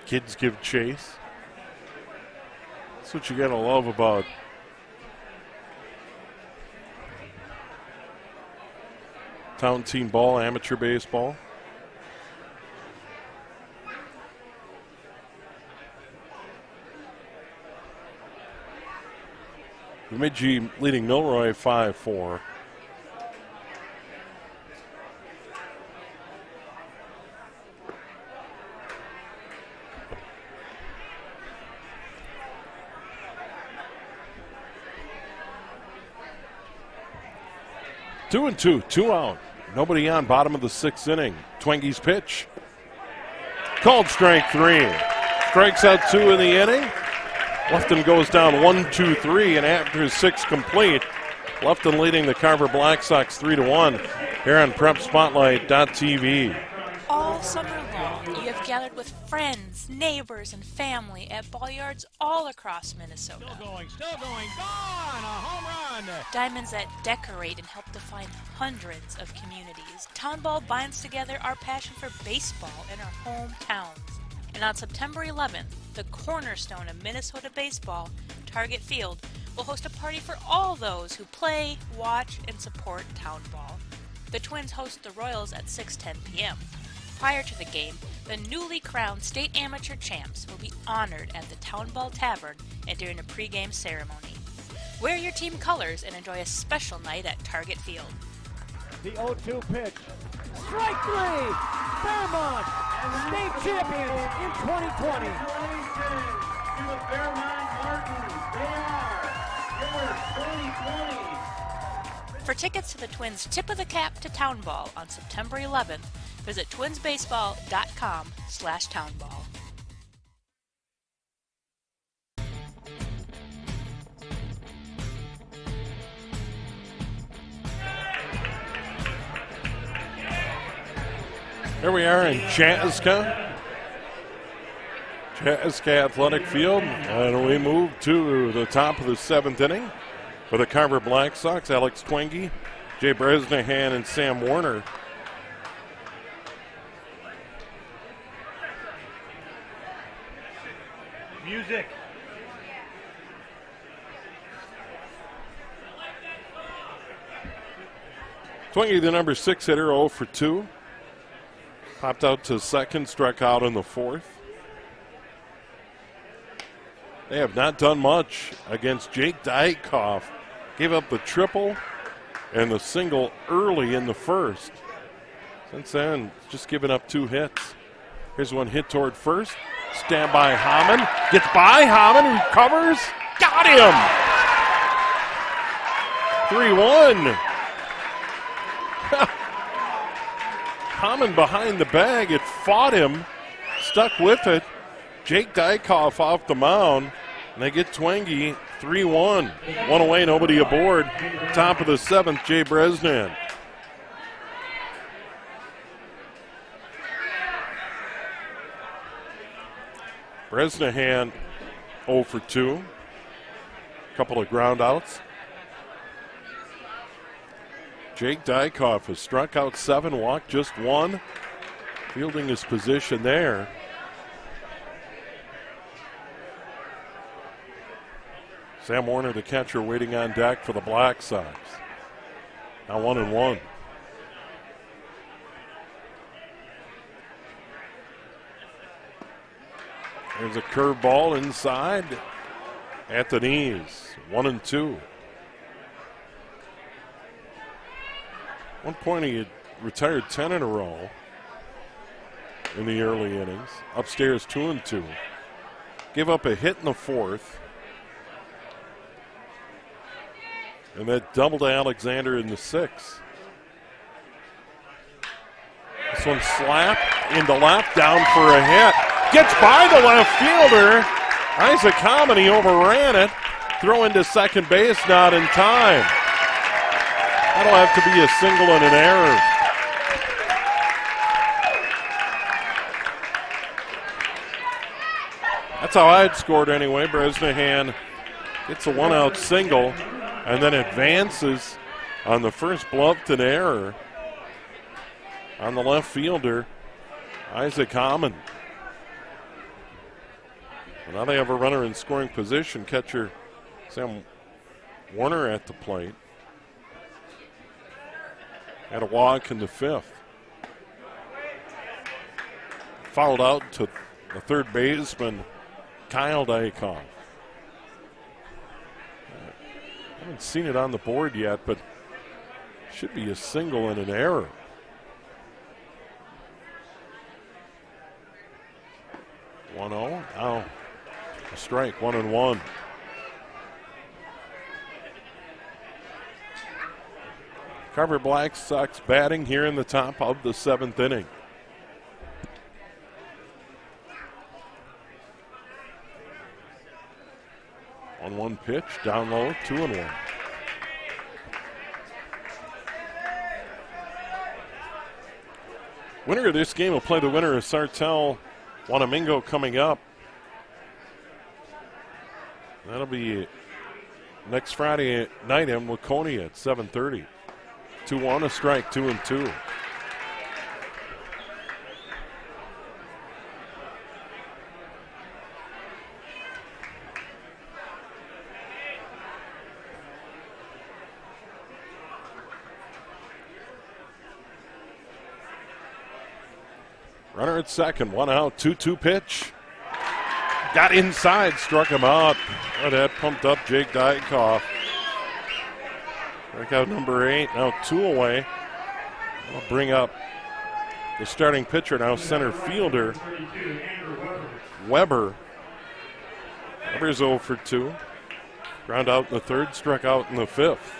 Kids give chase. That's what you gotta love about town team ball, amateur baseball. Bemidji leading Milroy 5-4. Two and two, 2 out. Nobody on, bottom of the sixth inning. Twenge's pitch. Called strike 3. Strikes out 2 in the inning. Bluffton goes down 1-2-3, and after his 6th complete, Bluffton leading the Carver Black Sox 3-1 here on PrepSpotlight.tv. All summer long, you have gathered with friends, neighbors, and family at ball yards all across Minnesota. Still going, gone, a home run. Diamonds that decorate and help define hundreds of communities. Town Ball binds together our passion for baseball in our hometowns. And on September 11th, the cornerstone of Minnesota baseball, Target Field, will host a party for all those who play, watch, and support Town Ball. The Twins host the Royals at 6:10 p.m. Prior to the game, the newly crowned state amateur champs will be honored at the Town Ball Tavern and during a pregame ceremony. Wear your team colors and enjoy a special night at Target Field. The 0-2 pitch. Strike 3! Fairmont, state champions in 2020. To the Fairmont Martins. They are your 2020. For tickets to the Twins' Tip of the Cap to Town Ball on September 11th, visit twinsbaseball.com/townball. Here we are in Chaska Athletic Field, and we move to the top of the 7th inning for the Carver Black Sox. Alex Twenge, Jay Bresnahan, and Sam Warner. Music. Twenge, the number 6 hitter, 0 for 2. Popped out to second, struck out in the 4th. They have not done much against Jake Dykoff. Gave up the triple and the single early in the 1st. Since then, just given up 2 hits. Here's one hit toward first. Stand by Hammond. Gets by Hammond, recovers. Got him! 3-1. Hammond behind the bag. It fought him. Stuck with it. Jake Dykoff off the mound. And they get Twenge 3-1. 1 away, nobody aboard. Top of the 7th, Jay Bresnan. Bresnahan 0 for 2. Couple of ground outs. Jake Dykoff has struck out 7, walked just 1. Fielding his position there. Sam Warner, the catcher, waiting on deck for the Black Sox. Now 1-1. There's a curveball inside at the knees. 1-2. One point he had retired 10 in a row in the early innings. Upstairs 2-2. Give up a hit in the fourth. And that double to Alexander in the sixth. This one slapped into left, down for a hit. Gets by the left fielder. Isaac Comedy overran it. Throw into second base, not in time. That'll have to be a single and an error. That's how I'd scored anyway. Bresnahan gets a one-out single and then advances on the first Bluffton error on the left fielder, Isaac Hammond. Well, now they have a runner in scoring position. Catcher Sam Warner at the plate. Had a walk in the fifth. Fouled out to the third baseman, Kyle Dykoff. I haven't seen it on the board yet, but should be a single and an error. One-0. Now a strike, 1-1. Carver Black Sox batting here in the top of the seventh inning. On one pitch, down low, 2-1. Winner of this game will play the winner of Sartell Wanamingo coming up. That'll be next Friday night in Waconia at 7:30. 2-1, a strike, 2-2. Runner at second, 1 out, 2-2 pitch. Got inside, struck him out. Oh, that pumped up Jake Dykoff. Strikeout number 8, now 2 away. I'll bring up the starting pitcher, now center fielder, Weber. Weber's 0 for 2. Ground out in the third, struck out in the fifth.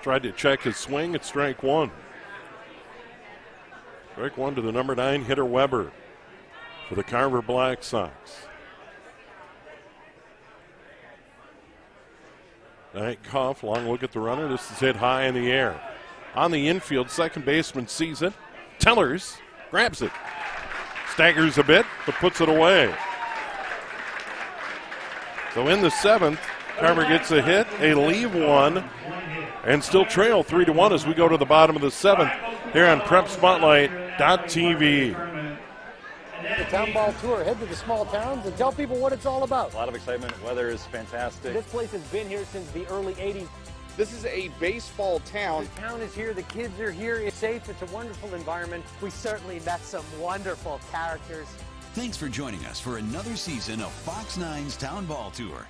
Tried to check his swing at strike one. Strike one to the number 9 hitter Weber for the Carver Black Sox. Dykoff, long look at the runner. This is hit high in the air. On the infield, second baseman sees it. Tellers grabs it. Staggers a bit, but puts it away. So in the seventh, Carver gets a hit, a leave one, and still trail 3-1 as we go to the bottom of the seventh here on PrepSpotlight.tv. The Town Ball Tour. Head to the small towns and tell people what it's all about. A lot of excitement. Weather is fantastic. This place has been here since the early 80s. This is a baseball town. The town is here. The kids are here. It's safe. It's a wonderful environment. We certainly met some wonderful characters. Thanks for joining us for another season of Fox 9's Town Ball Tour.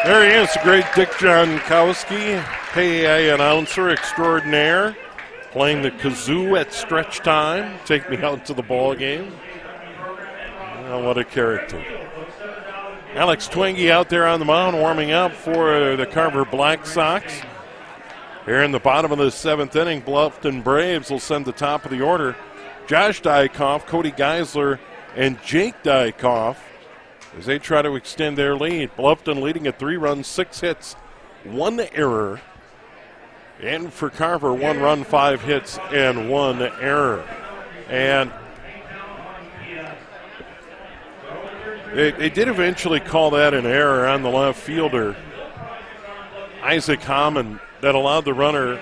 There he is, the great Dick Jankowski, PA announcer extraordinaire, playing the kazoo at stretch time. Take me out to the ball game. Oh, what a character. Alex Twenge out there on the mound warming up for the Carver Black Sox. Here in the bottom of the 7th inning, Bluffton Braves will send the top of the order. Josh Dykoff, Cody Geisler, and Jake Dykoff as they try to extend their lead. Bluffton leading at 3 runs, 6 hits, 1 error. And for Carver, 1 run, 5 hits, and 1 error. And they did eventually call that an error on the left fielder, Isaac Hammond, that allowed the runner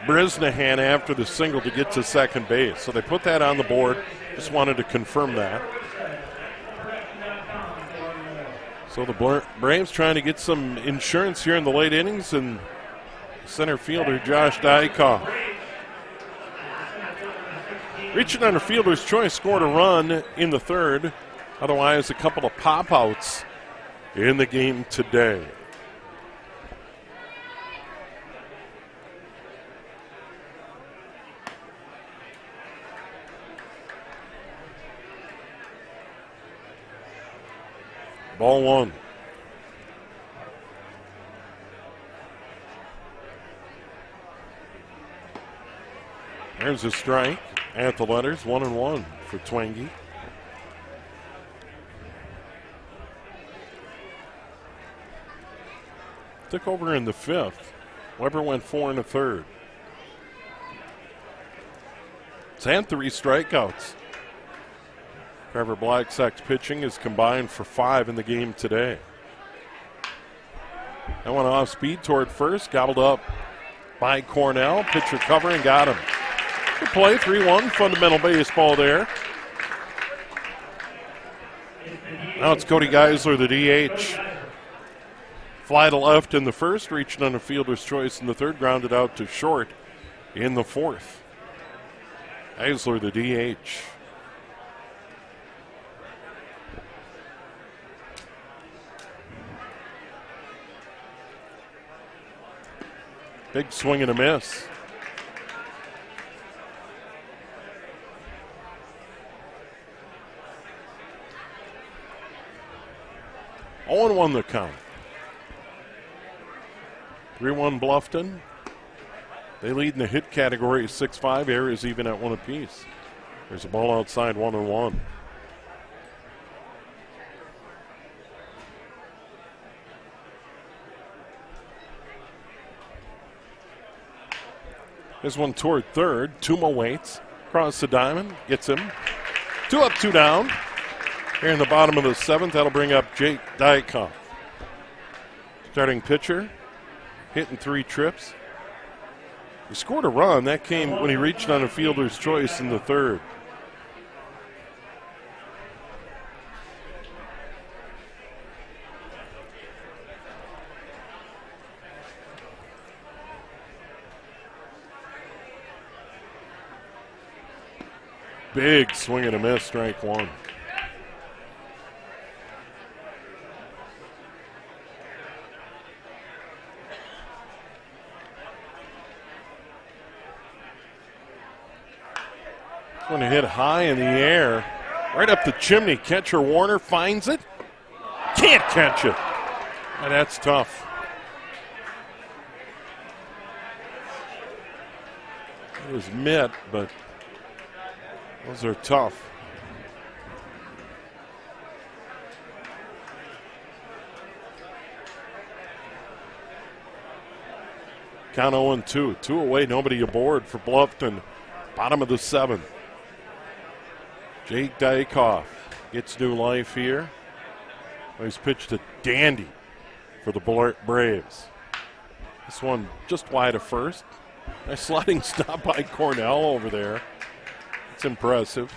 Brisnahan after the single to get to second base. So they put that on the board. Just wanted to confirm that. So the Braves trying to get some insurance here in the late innings, and center fielder Josh Dykoff, reaching under fielder's choice, scored a run in the 3rd. Otherwise, a couple of pop-outs in the game today. Ball 1. There's a strike at the letters, 1-1 for Twenge. Took over in the 5th. Weber went 4 1/3. It's had 3 strikeouts. Carver Black Sox pitching is combined for 5 in the game today. That one off speed toward first, gobbled up by Cornell. Pitcher covering, got him. Good play, 3-1, fundamental baseball there. Now it's Cody Geisler, the DH. Fly to left in the 1st, reaching on a fielder's choice in the 3rd, grounded out to short in the 4th. Geisler, the DH. Big swing and a miss. Oh, 1 the count. 3-1 Bluffton. They lead in the hit category 6-5. Errors even at 1 apiece. There's a ball outside, 1-1. There's one toward 3rd. Tuma waits. Across the diamond. Gets him. 2 up, 2 down. Here in the bottom of the 7th, that'll bring up Jake Dykoff. Starting pitcher. Hitting 3 trips. He scored a run. That came when he reached on a fielder's choice in the 3rd. Big swing and a miss, strike 1. Going to hit high in the air, right up the chimney. Catcher Warner finds it. Can't catch it. And that's tough. It was mitt, but those are tough. Count 0-2. 2 away, nobody aboard for Bluffton. Bottom of the 7th. Jake Dykoff gets new life here. He's pitched a dandy for the Braves. This one just wide of first. Nice sliding stop by Cornell over there. It's impressive.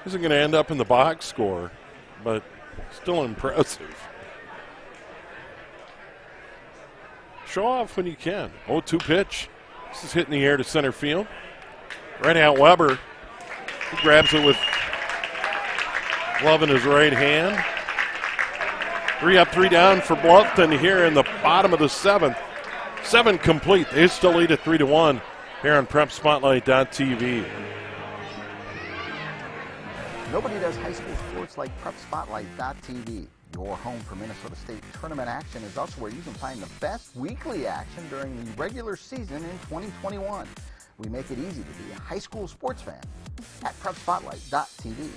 Isn't going to end up in the box score, but still impressive. Show off when you can. 0-2 pitch. This is hitting the air to center field. Right out Weber. He grabs it with glove in his right hand. 3 up, 3 down for Bluffton here in the bottom of the 7th. 7 complete. They still lead at 3-1 here on PrepSpotlight.tv. Nobody does high school sports like PrepSpotlight.tv. Your home for Minnesota State tournament action is also where you can find the best weekly action during the regular season in 2021. We make it easy to be a high school sports fan at PrepSpotlight.tv.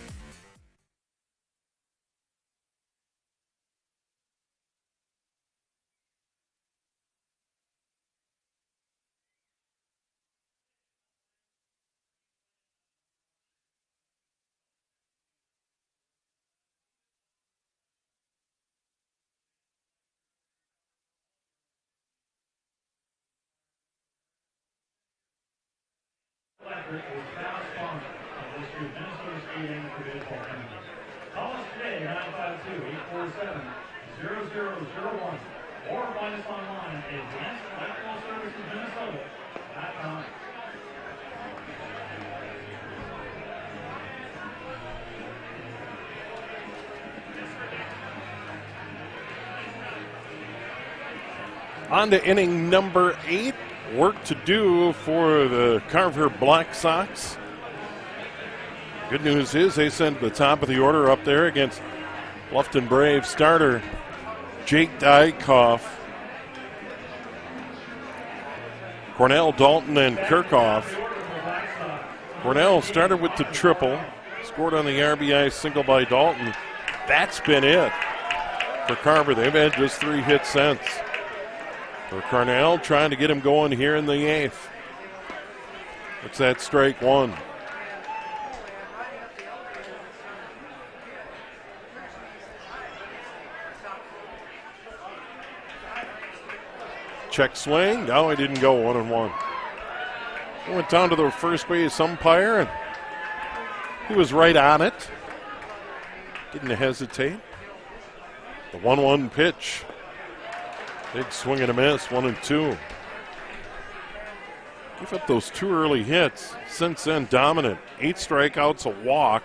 Call us today at 952-847-0001 or find us online at advancedelectricalservicesminnesota.com. On to inning number 8. Work to do for the Carver Black Sox. Good news is they sent the top of the order up there against Bluffton Braves starter Jake Dykoff. Cornell, Dalton, and Kirchhoff. Cornell started with the triple, scored on the RBI single by Dalton. That's been it for Carver. They've had just 3 hits since. For Cornell, trying to get him going here in the 8th. It's that strike 1. Check swing. No, he didn't go 1-1. He went down to the first base umpire, and he was right on it. Didn't hesitate. The 1-1 pitch. Big swing and a miss, 1-2. Give up those 2 early hits. Since then, dominant. 8 strikeouts, a walk,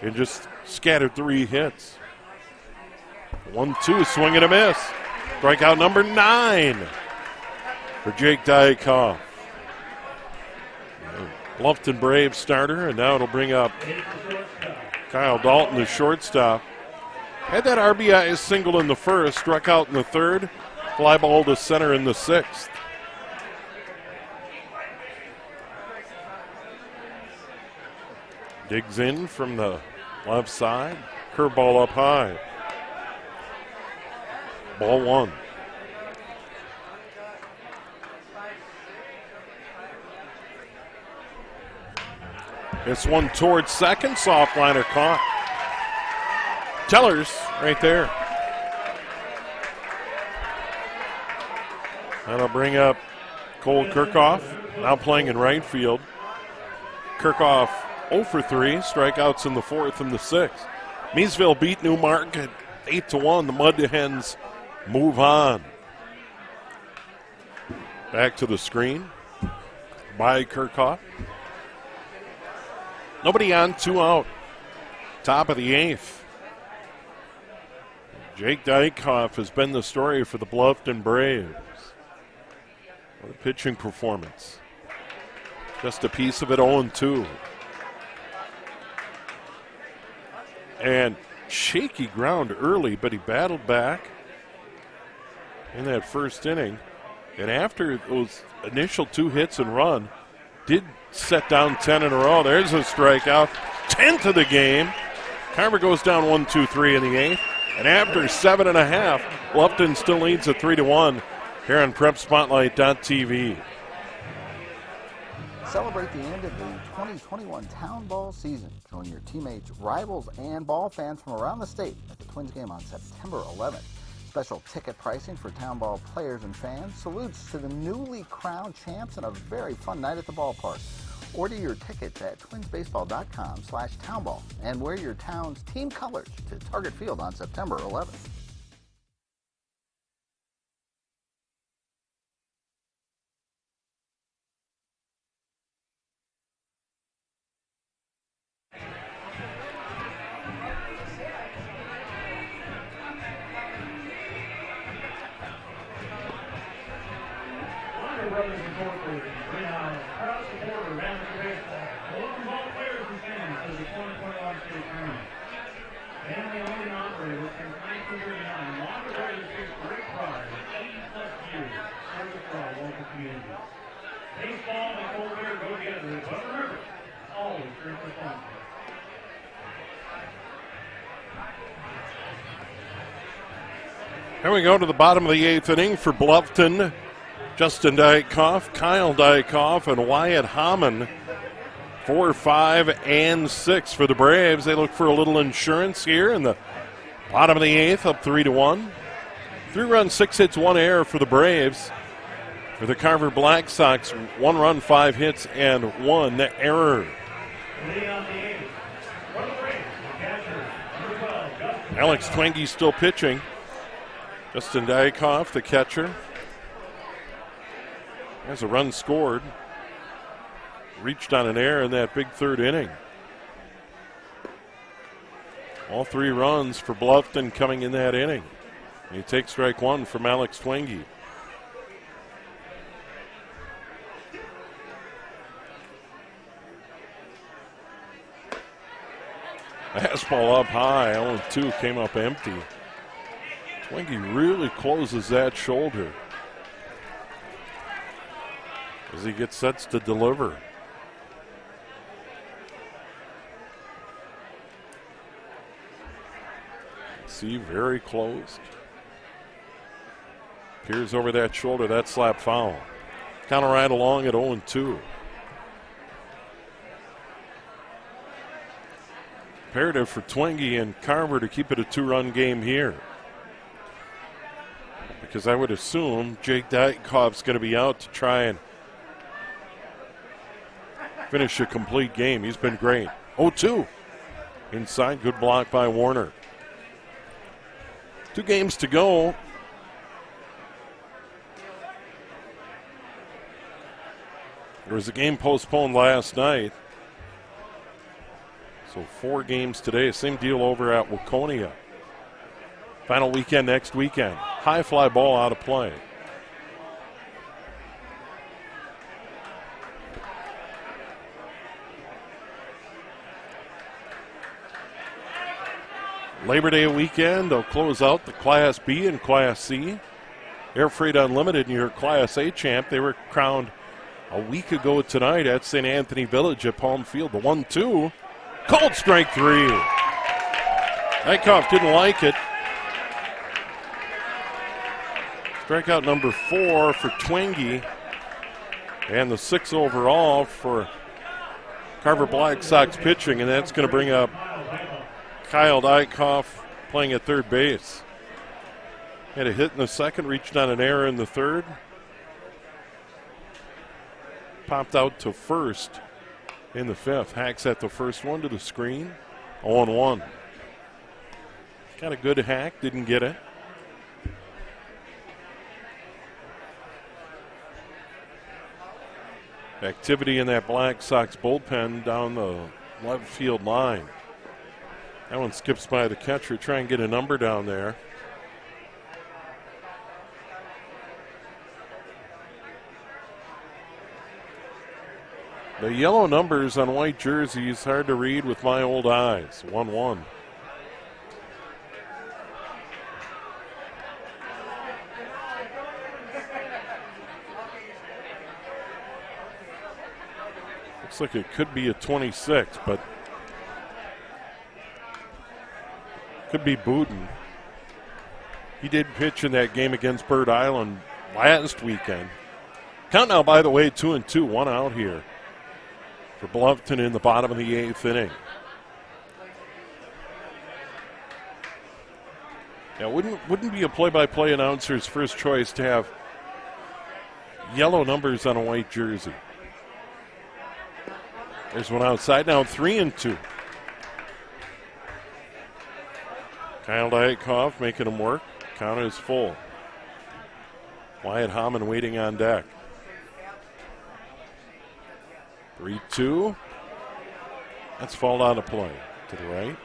and just scattered 3 hits. 1-2, swing and a miss. Strikeout number 9 for Jake Dykoff. Bluffton Braves starter, and now it'll bring up Kyle Dalton, the shortstop. Had that RBI single in the first, struck out in the 3rd, fly ball to center in the 6th. Digs in from the left side, curveball up high. Ball 1. This one towards second, soft liner caught. Tellers right there. That'll bring up Cole Kirchhoff, now playing in right field. Kirchhoff 0 for 3, strikeouts in the 4th and the 6th. Meesville beat Newmarket 8-1. The Mud Hens move on. Back to the screen by Kirchhoff. Nobody on, 2 out. Top of the 8th. Jake Dykoff has been the story for the Bluffton Braves. What a pitching performance. Just a piece of it, 0-2. And shaky ground early, but he battled back in that first inning. And after those initial 2 hits and run, did set down 10 in a row. There's a strikeout. 10th of the game. Carver goes down 1-2-3 in the 8th. And after 7.5, Bluffton still leads at 3-1 here on PrepSpotlight.tv. Celebrate the end of the 2021 Town Ball season. Join your teammates, rivals, and ball fans from around the state at the Twins game on September 11th. Special ticket pricing for Town Ball players and fans. Salutes to the newly crowned champs and a very fun night at the ballpark. Order your tickets at twinsbaseball.com/townball and wear your town's team colors to Target Field on September 11th. Family owned and operated since 1939. Longer Raiders takes great pride in 80-plus years service for our local community. Baseball and cold weather go together, but remember, always drink responsibly. Here we go to the bottom of the 8th inning for Bluffton. Justin Dykoff, Kyle Dykoff, and Wyatt Hammond. 4, 5, and 6 for the Braves. They look for a little insurance here in the bottom of the 8th, up 3-1. 3 runs, 6 hits, 1 error for the Braves. For the Carver Black Sox, 1 run, 5 hits, and 1 error. Alex Twenge still pitching. Justin Dykoff, the catcher. There's a run scored. Reached on an error in that big 3rd inning. All 3 runs for Bluffton coming in that inning. And he takes strike 1 from Alex Twenge. Fastball up high, 0-2 came up empty. Twenge really closes that shoulder as he gets sets to deliver. See, very closed. Peers over that shoulder, that slap foul. Kind of right along at 0-2. Imperative for Twenge and Carver to keep it a 2-run game here, because I would assume Jake Dykoff's going to be out to try and finish a complete game. He's been great. 0-2. Inside, good block by Warner. 2 games to go. There was a game postponed last night. So 4 games today. Same deal over at Waconia. Final weekend next weekend. High fly ball out of play. Labor Day weekend, they'll close out the Class B and Class C. Air Freight Unlimited, and your Class A champ. They were crowned a week ago tonight at St. Anthony Village at Palm Field. The 1-2. Called strike 3. Dykoff didn't like it. Strikeout number 4 for Twenge. And the 6 overall for Carver Black Sox pitching. And that's going to bring up Kyle Dykoff playing at third base. Had a hit in the 2nd, reached on an error in the 3rd. Popped out to 1st in the 5th. Hacks at the 1st one to the screen. 0-1. Got a good hack, didn't get it. Activity in that Black Sox bullpen down the left field line. That one skips by the catcher, try and get a number down there. The yellow numbers on white jerseys, hard to read with my old eyes. 1-1. Looks like it could be a 26, but could be Booten. He did pitch in that game against Bird Island last weekend. Count now, by the way, 2-2, 1 out here for Bluffton in the bottom of the 8th inning. Now, wouldn't be a play-by-play announcer's first choice to have yellow numbers on a white jersey. There's one outside now, 3-2. Kyle Dykoff making him work. Count is full. Wyatt Hammond waiting on deck. 3-2. That's fouled out of play to the right.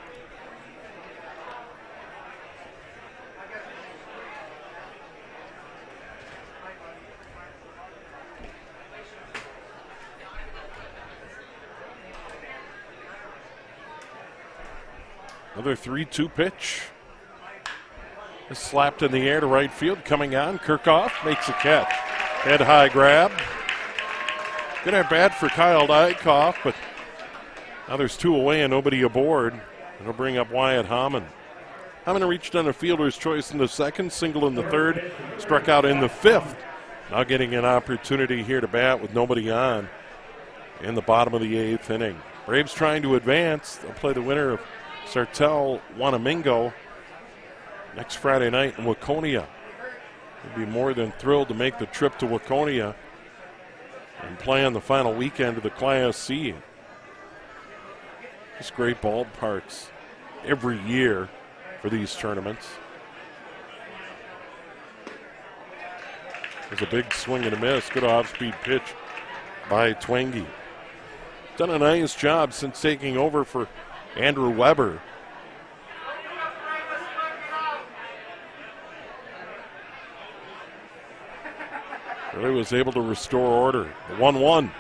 Another 3-2 pitch. Is slapped in the air to right field. Coming on, Kirchhoff makes a catch. Head high grab. Gonna have bad for Kyle Dykoff, but now there's 2 away and nobody aboard. It'll bring up Wyatt Hammond. Hammond reached on a fielder's choice in the second, single in the third, struck out in the fifth. Now getting an opportunity here to bat with nobody on in the bottom of the 8th inning. Braves trying to advance. They'll play the winner of Sartell-Wanamingo next Friday night in Waconia. They'd be more than thrilled to make the trip to Waconia and play on the final weekend of the Class C. Just great ballparks every year for these tournaments. There's a big swing and a miss. Good off-speed pitch by Twenge. Done a nice job since taking over for Andrew Weber. Really was able to restore order. The 1-1.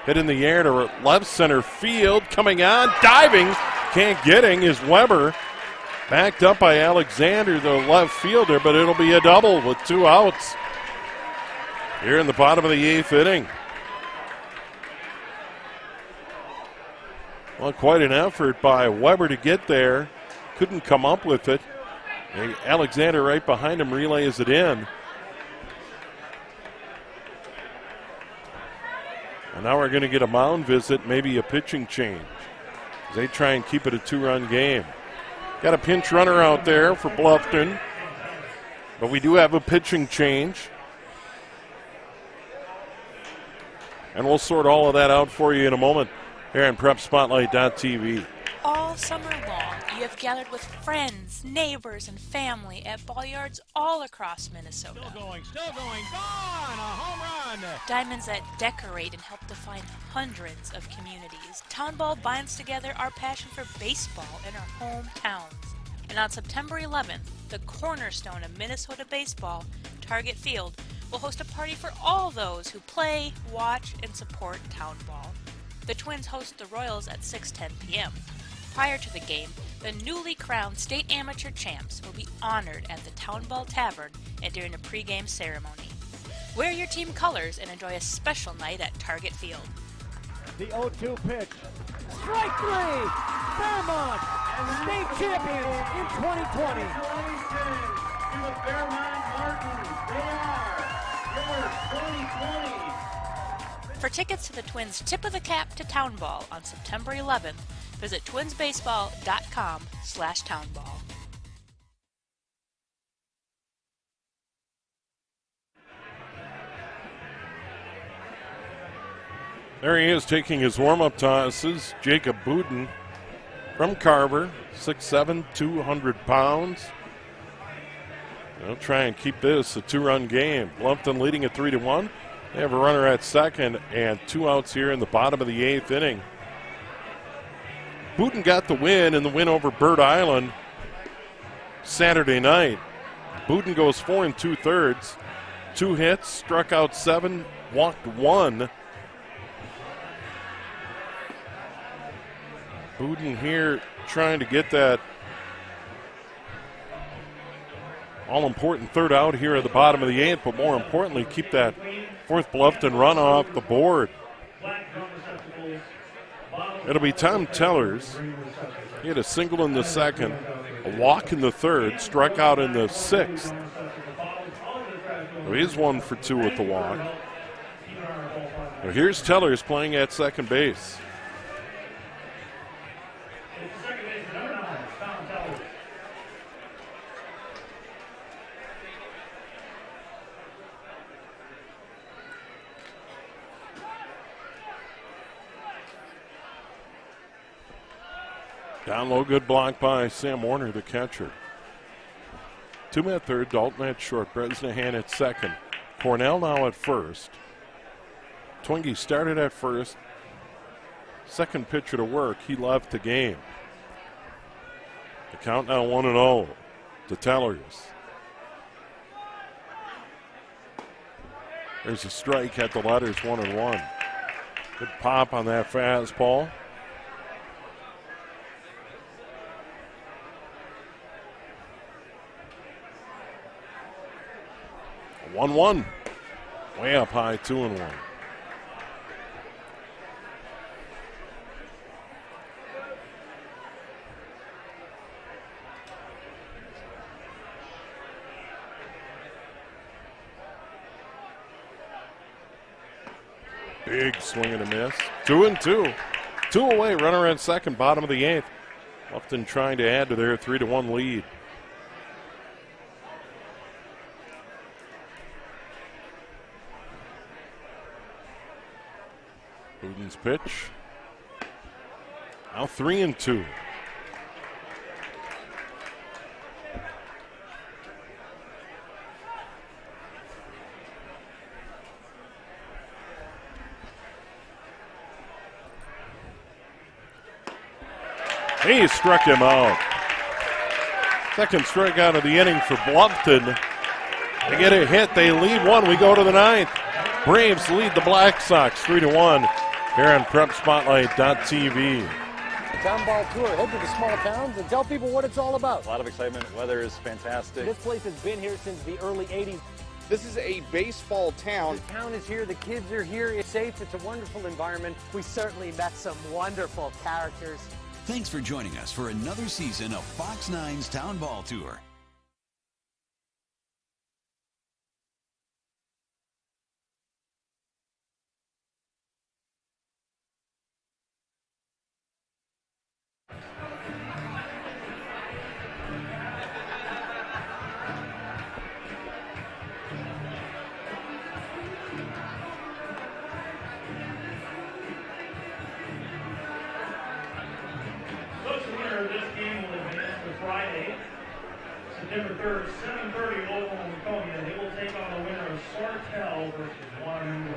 Hit in the air to left center field. Coming on, diving. Can't get him is Weber. Backed up by Alexander, the left fielder, but it'll be a double with 2 outs. Here in the bottom of the 8th inning. Well, quite an effort by Weber to get there. Couldn't come up with it. Alexander right behind him relays it in. And now we're going to get a mound visit, maybe a pitching change, as they try and keep it a 2-run game. Got a pinch runner out there for Bluffton, but we do have a pitching change. And we'll sort all of that out for you in a moment here on PrepSpotlight.tv. All summer long, you have gathered with friends, neighbors, and family at ball yards all across Minnesota. Still going, gone, a home run. Diamonds that decorate and help define hundreds of communities. Town Ball binds together our passion for baseball in our hometowns. And on September 11th, the cornerstone of Minnesota baseball, Target Field, will host a party for all those who play, watch, and support Town Ball. The Twins host the Royals at 6:10 p.m. Prior to the game, the newly crowned state amateur champs will be honored at the Town Ball Tavern and during a pregame ceremony. Wear your team colors and enjoy a special night at Target Field. The 0-2 pitch. Strike 3! Fairmont, state champions in 2020. To the Fairmont Martins, they are your 2020. For tickets to the Twins' Tip of the Cap to Town Ball on September 11th, visit twinsbaseball.com/townball. There he is taking his warm-up tosses. Jacob Buden from Carver, 6'7", 200 pounds. They'll try and keep this a 2-run game. Bluffton leading at 3-1. They have a runner at second and 2 outs here in the bottom of the 8th inning. Buden got the win in the win over Bird Island Saturday night. Buden goes 4 2/3. 2 hits, struck out 7, walked 1. Buden here trying to get that all-important 3rd out here at the bottom of the 8th, but more importantly, keep that 4th Bluffton run off the board. It'll be Tom Tellers. He had a single in the second, a walk in the 3rd, struck out in the 6th. So he's 1 for 2 with the walk. Now here's Tellers playing at second base. Down low, good block by Sam Warner, the catcher. Toomey at third, Dalton at short, Bresnahan at second. Cornell now at first. Twenge started at first. Second pitcher to work, he left the game. The count now 1-0 to Tellers. There's a strike at the letters, 1-1. Good pop on that fastball. 1-1. Way up high, 2-1. Big swing and a miss. 2-2. 2 away, runner at second, bottom of the 8th. Bluffton trying to add to their 3-1 lead. Buden's pitch. Now 3-2. He struck him out. Second strikeout of the inning for Bluffton. They get a hit. They lead 1. We go to the 9th. Braves lead the Black Sox 3-1 here on PrepSpotlight.tv. Town Ball Tour. Head to the small towns and tell people what it's all about. A lot of excitement. Weather is fantastic. This place has been here since the early 80s. This is a baseball town. The town is here. The kids are here. It's safe. It's a wonderful environment. We certainly met some wonderful characters. Thanks for joining us for another season of Fox 9's Town Ball Tour. September 3rd, 7:30 local in Laconia. They will take on the winner of Sartell versus Waterloo.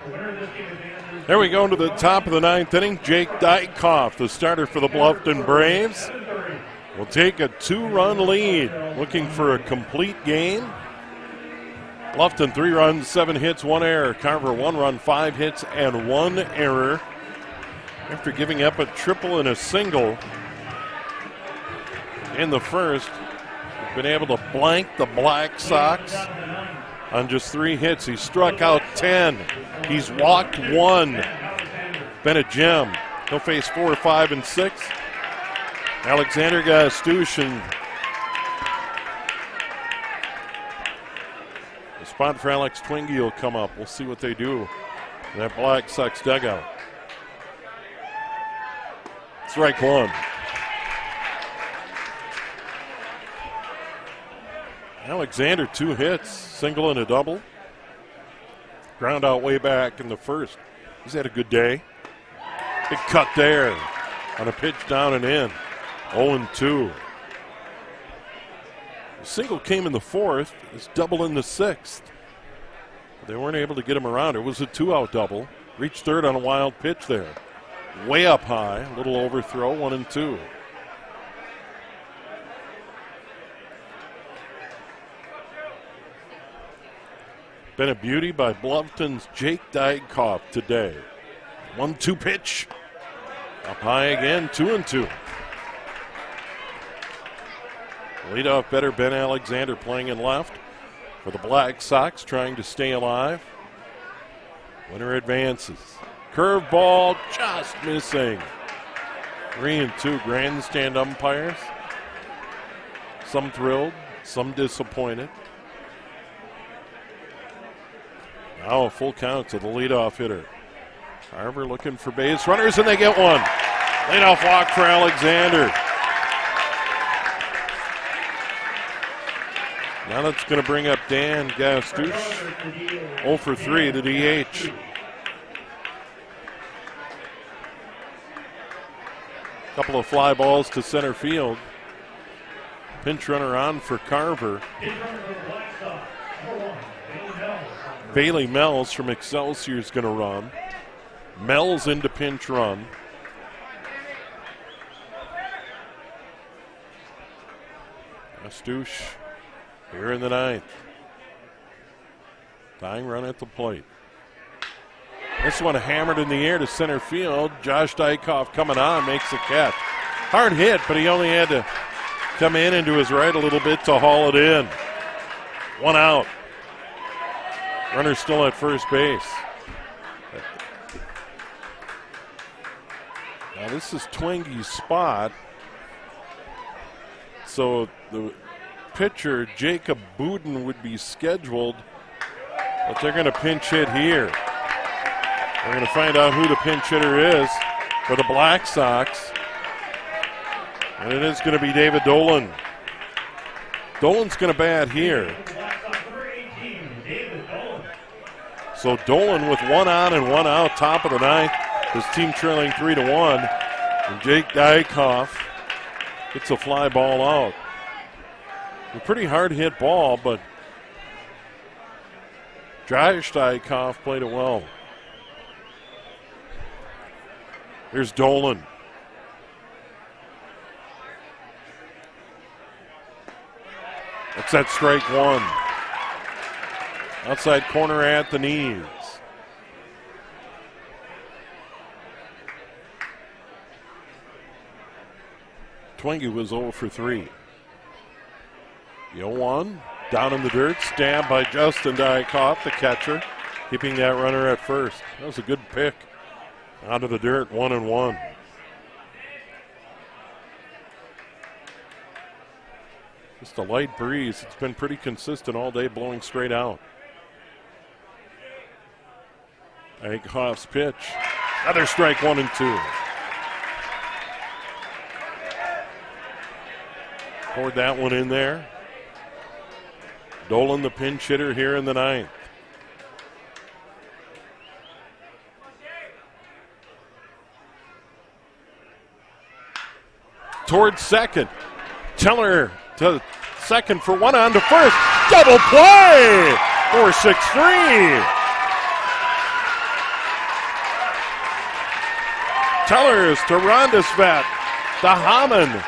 The winner of this game advances. There we go into the top of the 9th inning. Jake Dykoff, the starter for the Bluffton Braves, will take a 2-run lead, looking for a complete game. Bluffton 3 runs, 7 hits, 1 error. Carver 1 run, 5 hits, and 1 error. After giving up a triple and a single in the first, he's been able to blank the Black Sox on just 3 hits. He struck out 10. He's walked 1. Been a gem. He'll face 4, 5, and 6. Alexander Gastush and the spot for Alex Twingy will come up. We'll see what they do in that Black Sox dugout. Strike 1. Alexander 2 hits, single and a double. Ground out way back in the first. He's had a good day. Big cut there on a pitch down and in. 0-2. The single came in the 4th. It's double in the 6th. They weren't able to get him around. It was a 2-out double. Reached third on a wild pitch there. Way up high, a little overthrow, 1-2. Been a beauty by Bluffton's Jake Dykoff today. 1-2 pitch. Up high again, 2-2. Leadoff better Ben Alexander playing in left for the Black Sox, trying to stay alive. Winner advances. Curveball just missing. 3-2. Grandstand umpires. Some thrilled, some disappointed. Now a full count to the leadoff hitter. Carver looking for base runners, and they get one. Leadoff walk for Alexander. Now that's going to bring up Dan Gastush. 0 for 3, the DH. Couple of fly balls to center field. Pinch runner on for Carver. Bailey Mells from Excelsior is going to run. Mells into pinch run. Gastush here in the 9th. Tying run at the plate. This one hammered in the air to center field. Josh Dykoff coming on, makes the catch. Hard hit, but he only had to come in into his right a little bit to haul it in. 1 out. Runner still at first base. Now this is Twingy's spot. So the pitcher, Jacob Budin, would be scheduled, but they're going to pinch hit here. We're going to find out who the pinch hitter is for the Black Sox. And it is going to be David Dolan. Dolan's going to bat here. So Dolan with 1 on and 1 out, top of the ninth. His team trailing 3-1. And Jake Dykoff gets a fly ball out. A pretty hard hit ball, but Josh Dykoff played it well. Here's Dolan. That's that strike one. Outside corner at the knees. Twingy was 0 for 3. The 0-1, down in the dirt, stabbed by Justin Dykoff, the catcher, keeping that runner at first. That was a good pick. Out of the dirt, 1-1. Just a light breeze. It's been pretty consistent all day, blowing straight out. Dykoff's pitch. Another strike, 1 and 2. Poured that one in there. Dolan, the pinch hitter here in the ninth. Towards second. Teller to second for 1 on to first. Double play! 4-6-3. Tellers to Rondesvet, to Hammond,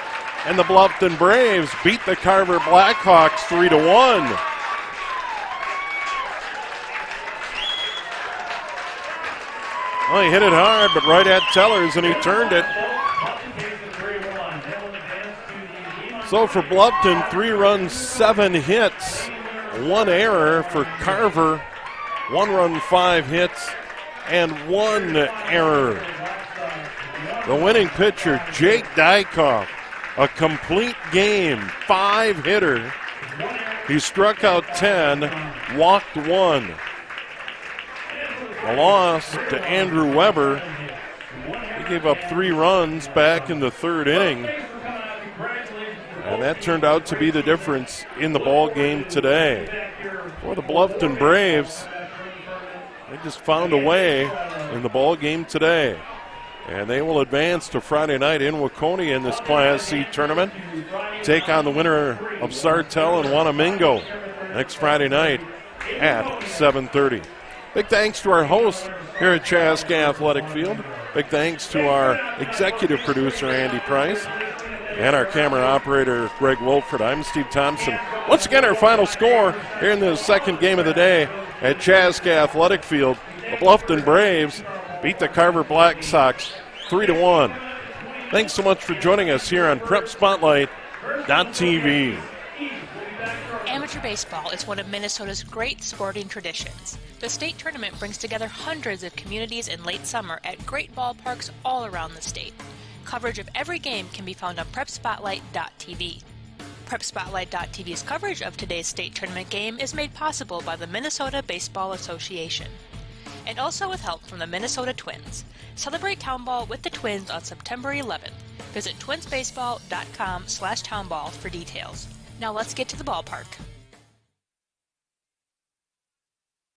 and the Bluffton Braves beat the Carver Blackhawks 3-1. Well, he hit it hard, but right at Tellers, and he turned it. So for Bluffton, 3 runs, 7 hits, 1 error. For Carver, 1 run, 5 hits, and 1 error. The winning pitcher, Jake Dykoff, a complete game, 5-hitter. He struck out 10, walked 1. A loss to Andrew Weber. He gave up 3 runs back in the 3rd inning. And that turned out to be the difference in the ball game today. For the Bluffton Braves, they just found a way in the ball game today. And they will advance to Friday night in Waconia in this Class C tournament. Take on the winner of Sartell and Wanamingo next Friday night at 7:30. Big thanks to our host here at Chaska Athletic Field. Big thanks to our executive producer, Andy Price, and our camera operator, Greg Wolford. I'm Steve Thompson. Once again, our final score here in the second game of the day at Chaska Athletic Field. The Bluffton Braves beat the Carver Black Sox 3-1. Thanks so much for joining us here on PrepSpotlight.tv. Amateur baseball is one of Minnesota's great sporting traditions. The state tournament brings together hundreds of communities in late summer at great ballparks all around the state. Coverage of every game can be found on PrepSpotlight.tv. PrepSpotlight.tv's coverage of today's state tournament game is made possible by the Minnesota Baseball Association, and also with help from the Minnesota Twins. Celebrate Townball with the Twins on September 11th. Visit twinsbaseball.com/townball for details. Now let's get to the ballpark.